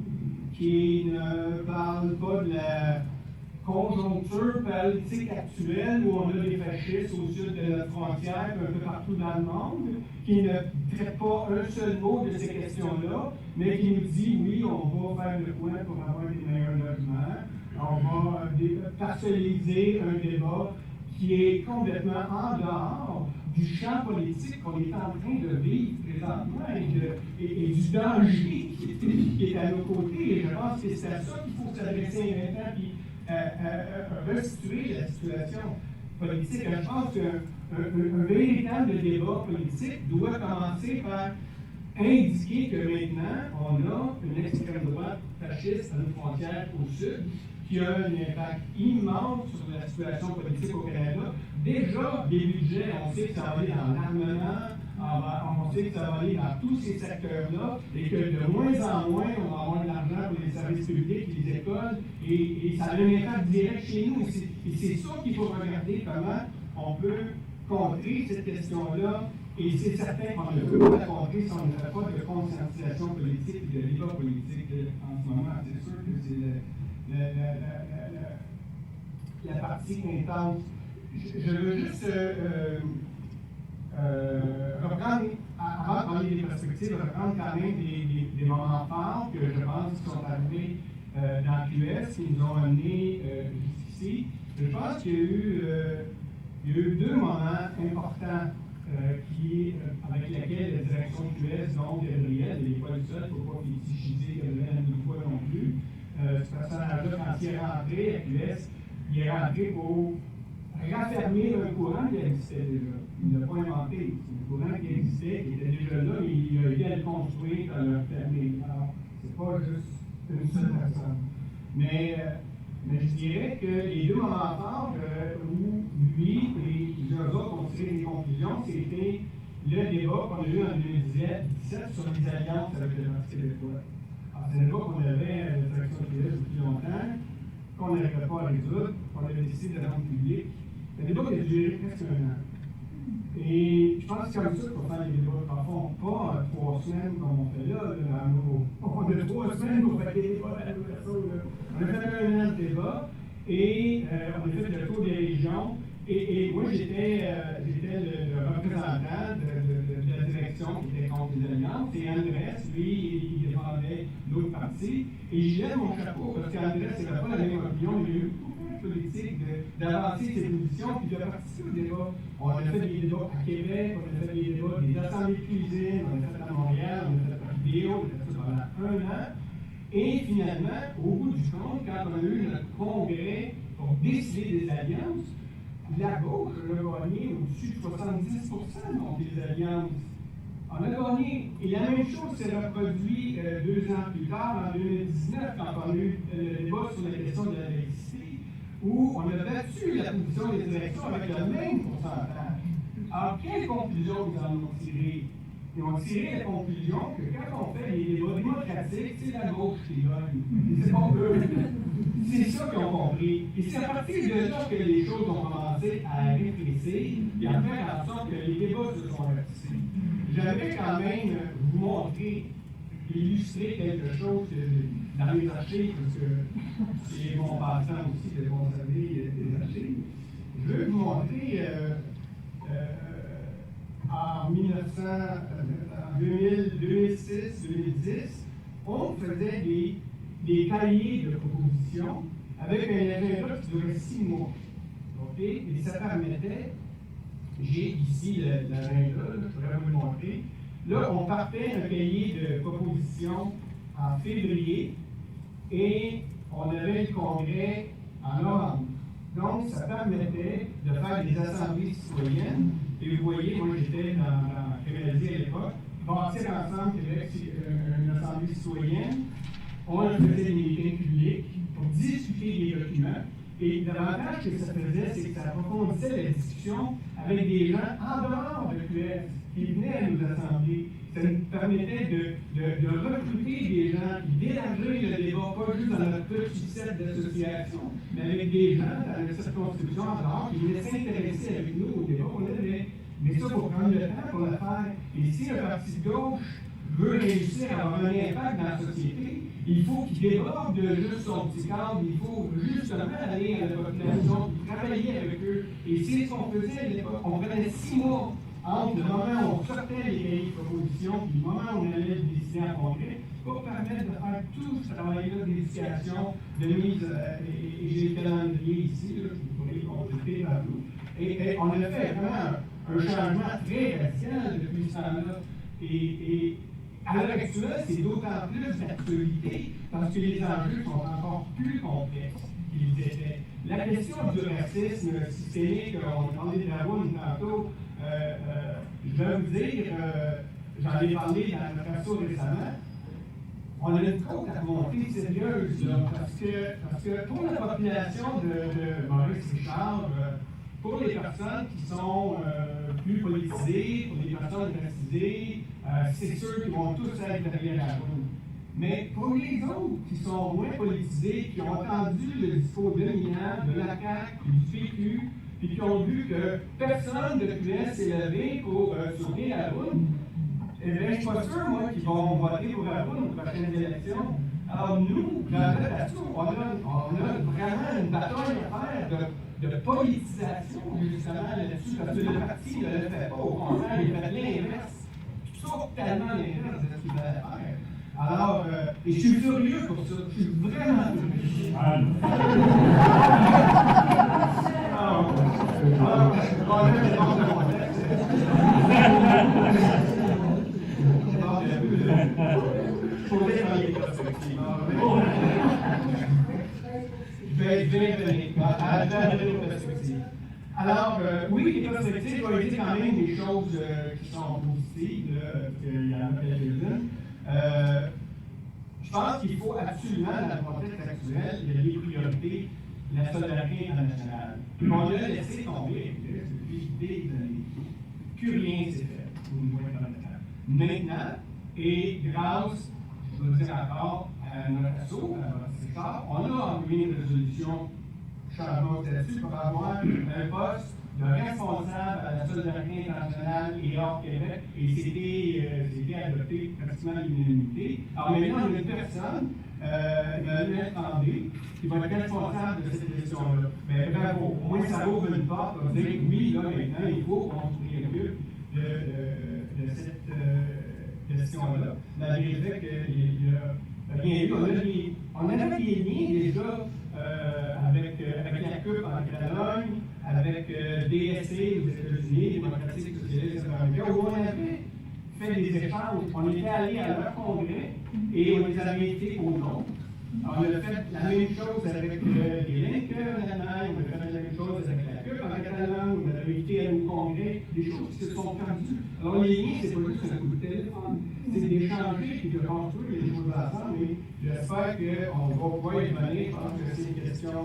qui ne parle pas de la conjoncture politique actuelle où on a des fascistes au sud de notre frontière, un peu partout dans le monde, qui ne traite pas un seul mot de ces questions-là, mais qui nous dit oui, on va faire le point pour avoir des meilleurs logements, on va personnaliser un débat qui est complètement en dehors du champ politique qu'on est en train de vivre présentement et du danger qui est à nos côtés. Et je pense que c'est à ça qu'il faut s'adresser maintenant, puis restituer la situation politique. Je pense qu'un véritable débat politique doit commencer par indiquer que maintenant, on a une extrême droite fasciste à nos frontières au sud, qui a un impact immense sur la situation politique au Canada. Déjà, des budgets, on sait que ça va aller dans l'armement, on sait que ça va aller dans tous ces secteurs-là, et que de moins en moins, on va avoir de l'argent pour les services publics, les écoles, et ça a un impact direct chez nous. Et c'est ça qu'il faut regarder, comment on peut contrer cette question-là. Et c'est certain qu'on ne peut pas la contrer si on ne fait pas de conscientisation politique et de débat politique en ce moment. C'est sûr que c'est la partie intense. Je veux juste reprendre, avant de parler des perspectives, reprendre quand même des moments forts que je pense qui sont arrivés dans l'US, qui nous ont amenés jusqu'ici. Je pense qu'il y a eu deux moments importants avec lesquels la direction QS, donc Gabriel, il n'est pas le seul, il ne faut pas fétichiser Gabriel une fois non plus. Ce personnage-là, quand il est rentré à QS, il est rentré pour raffermir un courant qui existait déjà. Il ne l'a pas inventé. C'est un courant qui existait, qui était déjà là, mais il a aidé à le construire, à le fermer. Alors, c'est pas juste une seule personne. Mais je dirais que les deux moments forts où lui et plusieurs autres ont tiré des conclusions, c'était le débat qu'on a eu en 2017 sur les alliances avec le Parti québécois. Alors, c'est un débat qu'on avait à la direction QS depuis longtemps, qu'on n'arrivait pas à résoudre, qu'on avait décidé de rendre public. C'est un débat qui a duré presque un an. Et je pense que c'est comme ça qu'il faut faire les débats. Parfois, pas 3 semaines comme on fait là. On a 3 semaines pour faire des débats à l'ouverture. On a fait un an de débat et on a fait le tour des régions. Et moi, j'étais le représentant de la direction qui était contre les alliances. Et Andrés, lui, il défendait l'autre parti. Et je lève mon chapeau parce qu'Andrés n'avait pas la même opinion. Il y a eu politique d'avancer ses positions puis de participer au débat. On a fait des débats à Québec, on a fait des débats des assemblées de cuisine, on a fait à Montréal, on a fait à vidéo, on a fait ça pendant un an. Et finalement, au bout du compte, quand on a eu notre congrès pour décider des alliances, la gauche a gagné au-dessus de 70% contre les alliances. On a gagné. Et la même chose s'est reproduit 2 ans plus tard, en 2019, quand on a eu le débat sur la question de la laïcité, où on a battu la position des directions avec le même pourcentage. Alors, quelle conclusion ils en ont tiré? Ils ont tiré la conclusion que quand on fait les débats démocratiques, c'est la gauche qui gagne. C'est pas eux. C'est ça qu'ils ont compris. Et c'est à partir de là que les choses ont commencé à rétrécir et à faire en sorte que les débats se sont ratissés. J'avais quand même vous montrer, illustrer quelque chose dans les archives, parce que c'est mon passe-temps aussi de conserver des archives. Je veux vous montrer en 2006, 2010, on faisait des cahiers de propositions avec un agenda qui durait 6 mois. Okay? Et ça permettait, j'ai ici l'agenda, je pourrais vous le montrer, Là, on partait d'un cahier de propositions en février et on avait le congrès en novembre. Donc, ça permettait de faire des assemblées citoyennes. Et vous voyez, moi j'étais dans Crémazie à l'époque, bâtir ensemble Québec une assemblée citoyenne. On faisait des meetings publics pour discuter des documents. Et l'avantage que ça faisait, c'est que ça approfondissait la discussion avec des gens en dehors de QS qui venaient à nos assemblées. Ça nous permettait de recruter des gens, d'élargir le débat, pas juste dans notre petit set d'association, mais avec des gens dans la circonscription en dehors qui venaient s'intéresser avec nous au débat qu'on avait. Mais ça, il faut prendre le temps pour le faire. Et si un parti de gauche veut réussir à avoir un impact dans la société, il faut qu'il déborde de juste son petit cadre, il faut justement aller à la population, travailler avec eux. Et c'est ce qu'on faisait à l'époque. On prenait 6 mois entre le moment où on sortait les cahiers de proposition et le moment où on allait le décider en congrès, pour permettre de faire tout ce travail-là d'éducation, de mise, et j'ai le calendrier ici, là, vous pourrez consulter par nous. Et on a fait vraiment un changement très radical depuis ce temps-là. Et à l'heure actuelle, c'est d'autant plus d'actualité parce que les enjeux sont encore plus complexes qu'ils étaient. La question du racisme systémique, on parlait de la route tantôt, je vais vous dire, j'en ai parlé dans notre asso récemment, on a une côte à monter sérieuse, là, parce que pour la population de Maurice Richard, pour les personnes qui sont plus politisées, pour les personnes racisées, c'est sûr qu'ils vont tous être derrière la roue. Mais pour les autres qui sont moins politisés, qui ont entendu le discours dominant de la CAQ, du PQ, puis qui ont vu que personne de QS s'est levé pour soutenir la roue, eh bien, je ne suis pas sûr, moi, qu'ils vont voter pour la roue aux prochaines élections. Alors, nous, dans notre asso, on a vraiment une bataille à faire de politisation, justement, là-dessus, parce que le parti ne le fait pas. Au contraire, il fait l'inverse. Totalement l'inverse de ce qu'il fallait faire. Alors, et je suis furieux pour ça. Je suis vraiment furieux. Alors, on a des bandes de contexte. Je pourrais dans les perspectives. Je vais donner une perspective. Alors, oui, les perspectives, je vais dire quand même des choses qui sont positives, qu'il y en a quelques-unes. Je pense qu'il faut absolument, dans le contexte actuel, il y a des priorités, la solidarité internationale. On l'a laissé tomber depuis des années. Plus rien s'est fait au niveau international. Maintenant, et grâce, je dois dire encore, à notre asso, à notre secteur, on a envoyé une résolution changement de statut pour avoir un poste de responsable à la solidarité internationale et hors Québec, et c'était adopté pratiquement à l'unanimité. Alors maintenant, on a une personne, Emmanuel Tremblay, qui va être responsable de cette question-là. Mais bravo, au moins ça ouvre une porte pour dire oui, là maintenant, il faut qu'on se préoccupe de cette question-là. Malgré le fait qu'il n'y a rien eu, on avait des liens déjà avec la CUP en Catalogne, avec DSC aux États-Unis, Démocratique Socialiste Américain, où on avait fait des échanges. On était allé à leur congrès et on les avait invités au nom. On a fait la même chose avec les Lincoln en Allemagne, on a fait la même chose avec la CUP en Catalogne, on avait invité à nos congrès, des choses qui se sont perdues. Alors les liens, c'est pas juste un coup de téléphone, c'est d'échanger et de construire les choses ensemble. Et j'espère qu'on va pouvoir y venir. Je pense que c'est une question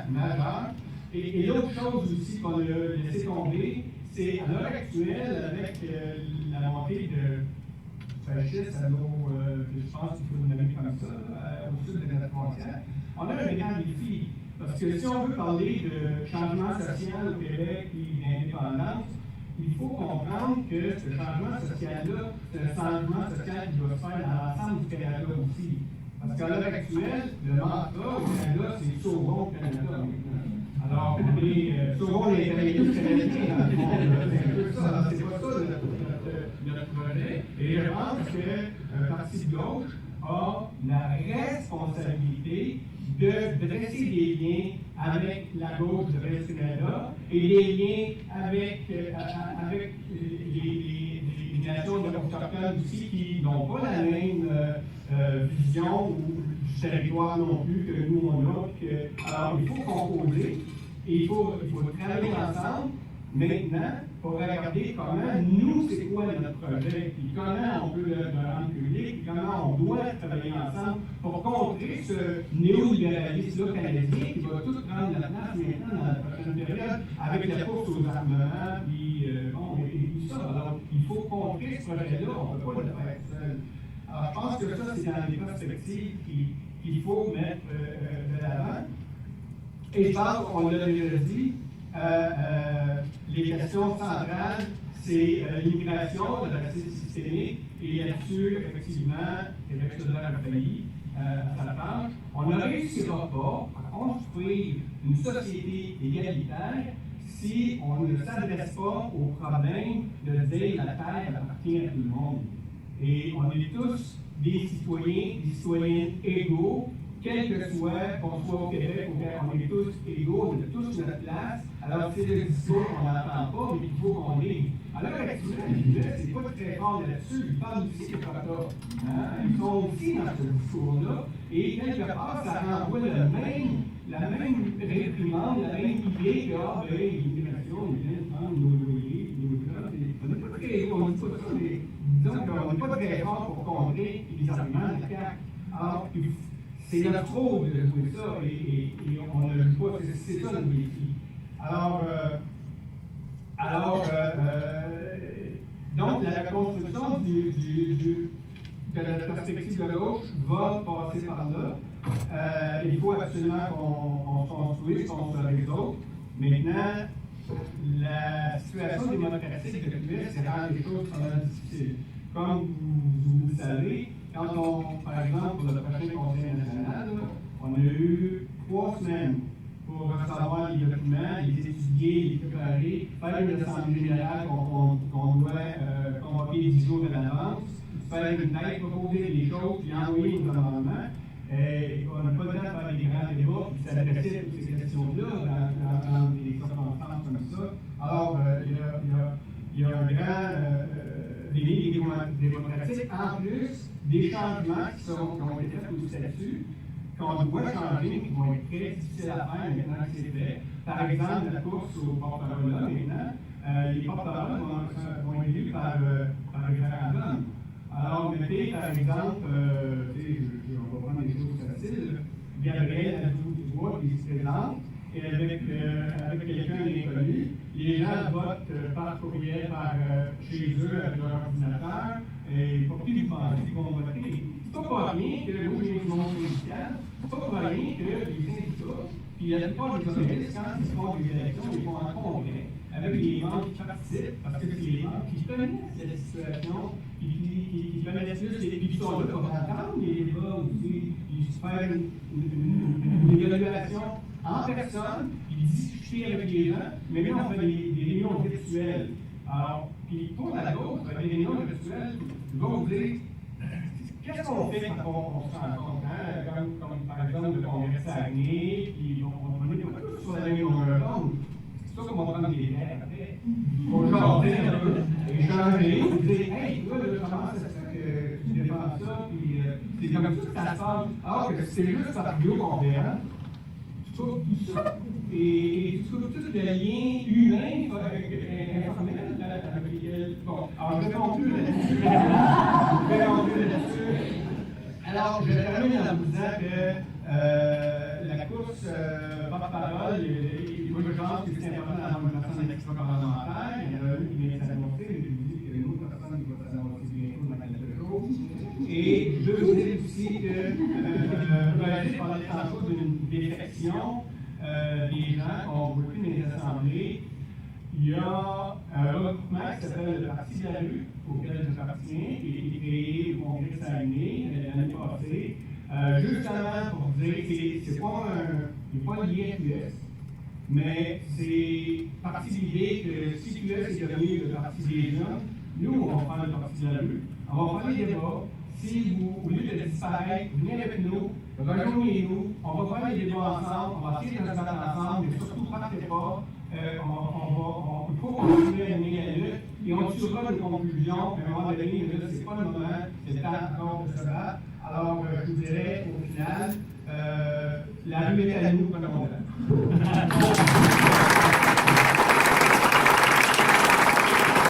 majeure. Et l'autre chose aussi qu'on a laissé tomber, c'est à l'heure actuelle, avec la montée de fascistes à nos, je pense qu'il faut le nommer comme ça, au sud de notre frontière, on a un grand défi. Parce que si on veut parler de changement social au Québec et d'indépendance, il faut comprendre que ce changement social-là, c'est un changement social qui doit se faire dans l'ensemble du Canada aussi. Parce qu'à l'heure actuelle, le mantra au Canada, c'est sauvons le Canada. Alors, on est sauvons les Canadiens canadiens dans le monde. C'est un peu ça. C'est pas ça notre projet. Et je pense qu'un parti de gauche a la responsabilité de dresser des liens avec la gauche de Reste Canada et des liens avec les nations autochtones aussi qui n'ont pas la même vision du territoire non plus que nous on a. Alors il faut composer et il faut travailler ensemble maintenant pour regarder comment nous, c'est quoi notre projet, puis comment on peut le rendre public, puis comment on doit travailler ensemble pour contrer ce néolibéralisme canadien qui va tout prendre la place maintenant dans la prochaine période avec la course aux armements, puis tout ça. Alors, il faut contrer ce projet-là, on ne peut pas le faire seul. Alors, je pense que ça, c'est dans les perspectives qu'il faut mettre de l'avant. Et je pense qu'on l'a déjà dit, les questions centrales, c'est l'immigration, le racisme systémique, et là-dessus, effectivement, Québec solidaire a failli à sa tâche. On ne réussira pas à construire une société égalitaire si on ne s'adresse pas au problème de dire la terre appartient à tout le monde. Et on est tous des citoyens égaux, quel que soit, qu'on soit au Québec, on est tous égaux, on a tous notre place. Alors, c'est le discours qu'on n'entend pas, mais qu'il faut qu'on ait. Alors, actuellement, c'est pas très fort là-dessus. Ils parlent aussi des quotas. Ils sont aussi dans ce discours-là. Et quelque part, ça renvoie la même réprimande, la même idée que, l'immigration, ils viennent prendre nos loyers, nos migrants. On n'est pas très, on dit pas ça, mais disons qu'on n'est pas très fort pour contrer les arguments de la CAQ. Alors, c'est notre rôle de jouer ça et on ne le joue pas, c'est ça le défi. Donc la construction de la perspective de gauche va passer par là. Il faut absolument qu'on construise contre les autres. Maintenant, la situation démocratique de l'US, c'est rend les choses vraiment difficiles. Comme vous le savez, par exemple, pour le prochain Conseil national, on a eu 3 semaines pour recevoir les documents, les étudier, les préparer, faire une assemblée générale qu'on doit convoquer 10 jours de l'avance, faire une date, proposer des choses, puis envoyer nos amendements. On n'a pas le temps de faire des grands débats, puis s'adresser à toutes ces questions-là dans des circonstances comme ça. Alors, il y a un grand délit démocratique, en plus des changements qui ont été faits au statut, qu'on doit changer, mais qui vont être très difficiles à faire maintenant que c'est fait. Par exemple, la course aux porte-parole maintenant, les porte-paroles vont être élus par référendum. Alors, mettez, par exemple, on va prendre des choses faciles, Gabriel Nadeau-Dubois qui se présente, et avec quelqu'un d'inconnu, les gens votent par courriel, chez eux, avec leur ordinateur, et pour qui vous pensez qu'ils vont voter? C'est pas pour rien que moi j'ai mon syndical, c'est pas pour rien que les syndicats, puis la plupart des organismes, quand ils font des élections, ils font un congrès avec les membres qui participent, parce que c'est les membres qui connaissent la situation, qui connaissent plus, et puis qui sont là pour entendre les débats aussi, puis se faire une évaluation en personne, puis discuter avec les gens, mais là on fait des réunions virtuelles. Alors, puis pour la gauche, avec des réunions virtuelles, ils vont vous dire qu'est-ce qu'on fait quand on se rencontre, comme par exemple le congrès de Saguenay, puis on est pas tous sur la même longueur d'onde. C'est ça qu'on va prendre des verres après. Pour jaser un peu, échanger, vous dire hey, toi, comment ça se fait que tu défends ça, puis c'est comme ça que ça se passe. Alors que c'est juste par vidéoconférence, tu coupes tout ça, et tu coupes tout le lien humain, informel, avec lesquels. Bon, alors je ne réponds plus là-dessus. Alors, je termine en vous disant que la course porte-parole, moi je pense que c'est important d'avoir une personne extra-parlementaire. Il y en a une qui vient de s'annoncer, mais je vous dis qu'il y a une autre personne qui va s'annoncer bientôt dans quelques jours. Et je veux vous dire aussi que Roger parlait tantôt d'une défection des gens qu'on ne voit plus dans les assemblées. Il y a un regroupement qui s'appelle le Parti de la rue, auquel j'appartiens, qui a été créé au Congrès de Saguenay l'année passée, justement pour dire que c'est pas lié à QS, mais c'est parti de l'idée que si QS est devenu le Parti des jeunes, nous, on va faire le Parti de la rue, on va faire les débats. Si vous, au lieu de disparaître, venez avec nous, rejoignez-nous, on va faire les débats ensemble, on va essayer de nous mettre ensemble, mais surtout, partez pas. Il faut continuer à mener la lutte, et on tirera des conclusions, mais à un moment donné, c'est pas le moment, c'est le temps encore de se battre. Alors, je vous dirais, au final, la rue est à nous, comme on dit.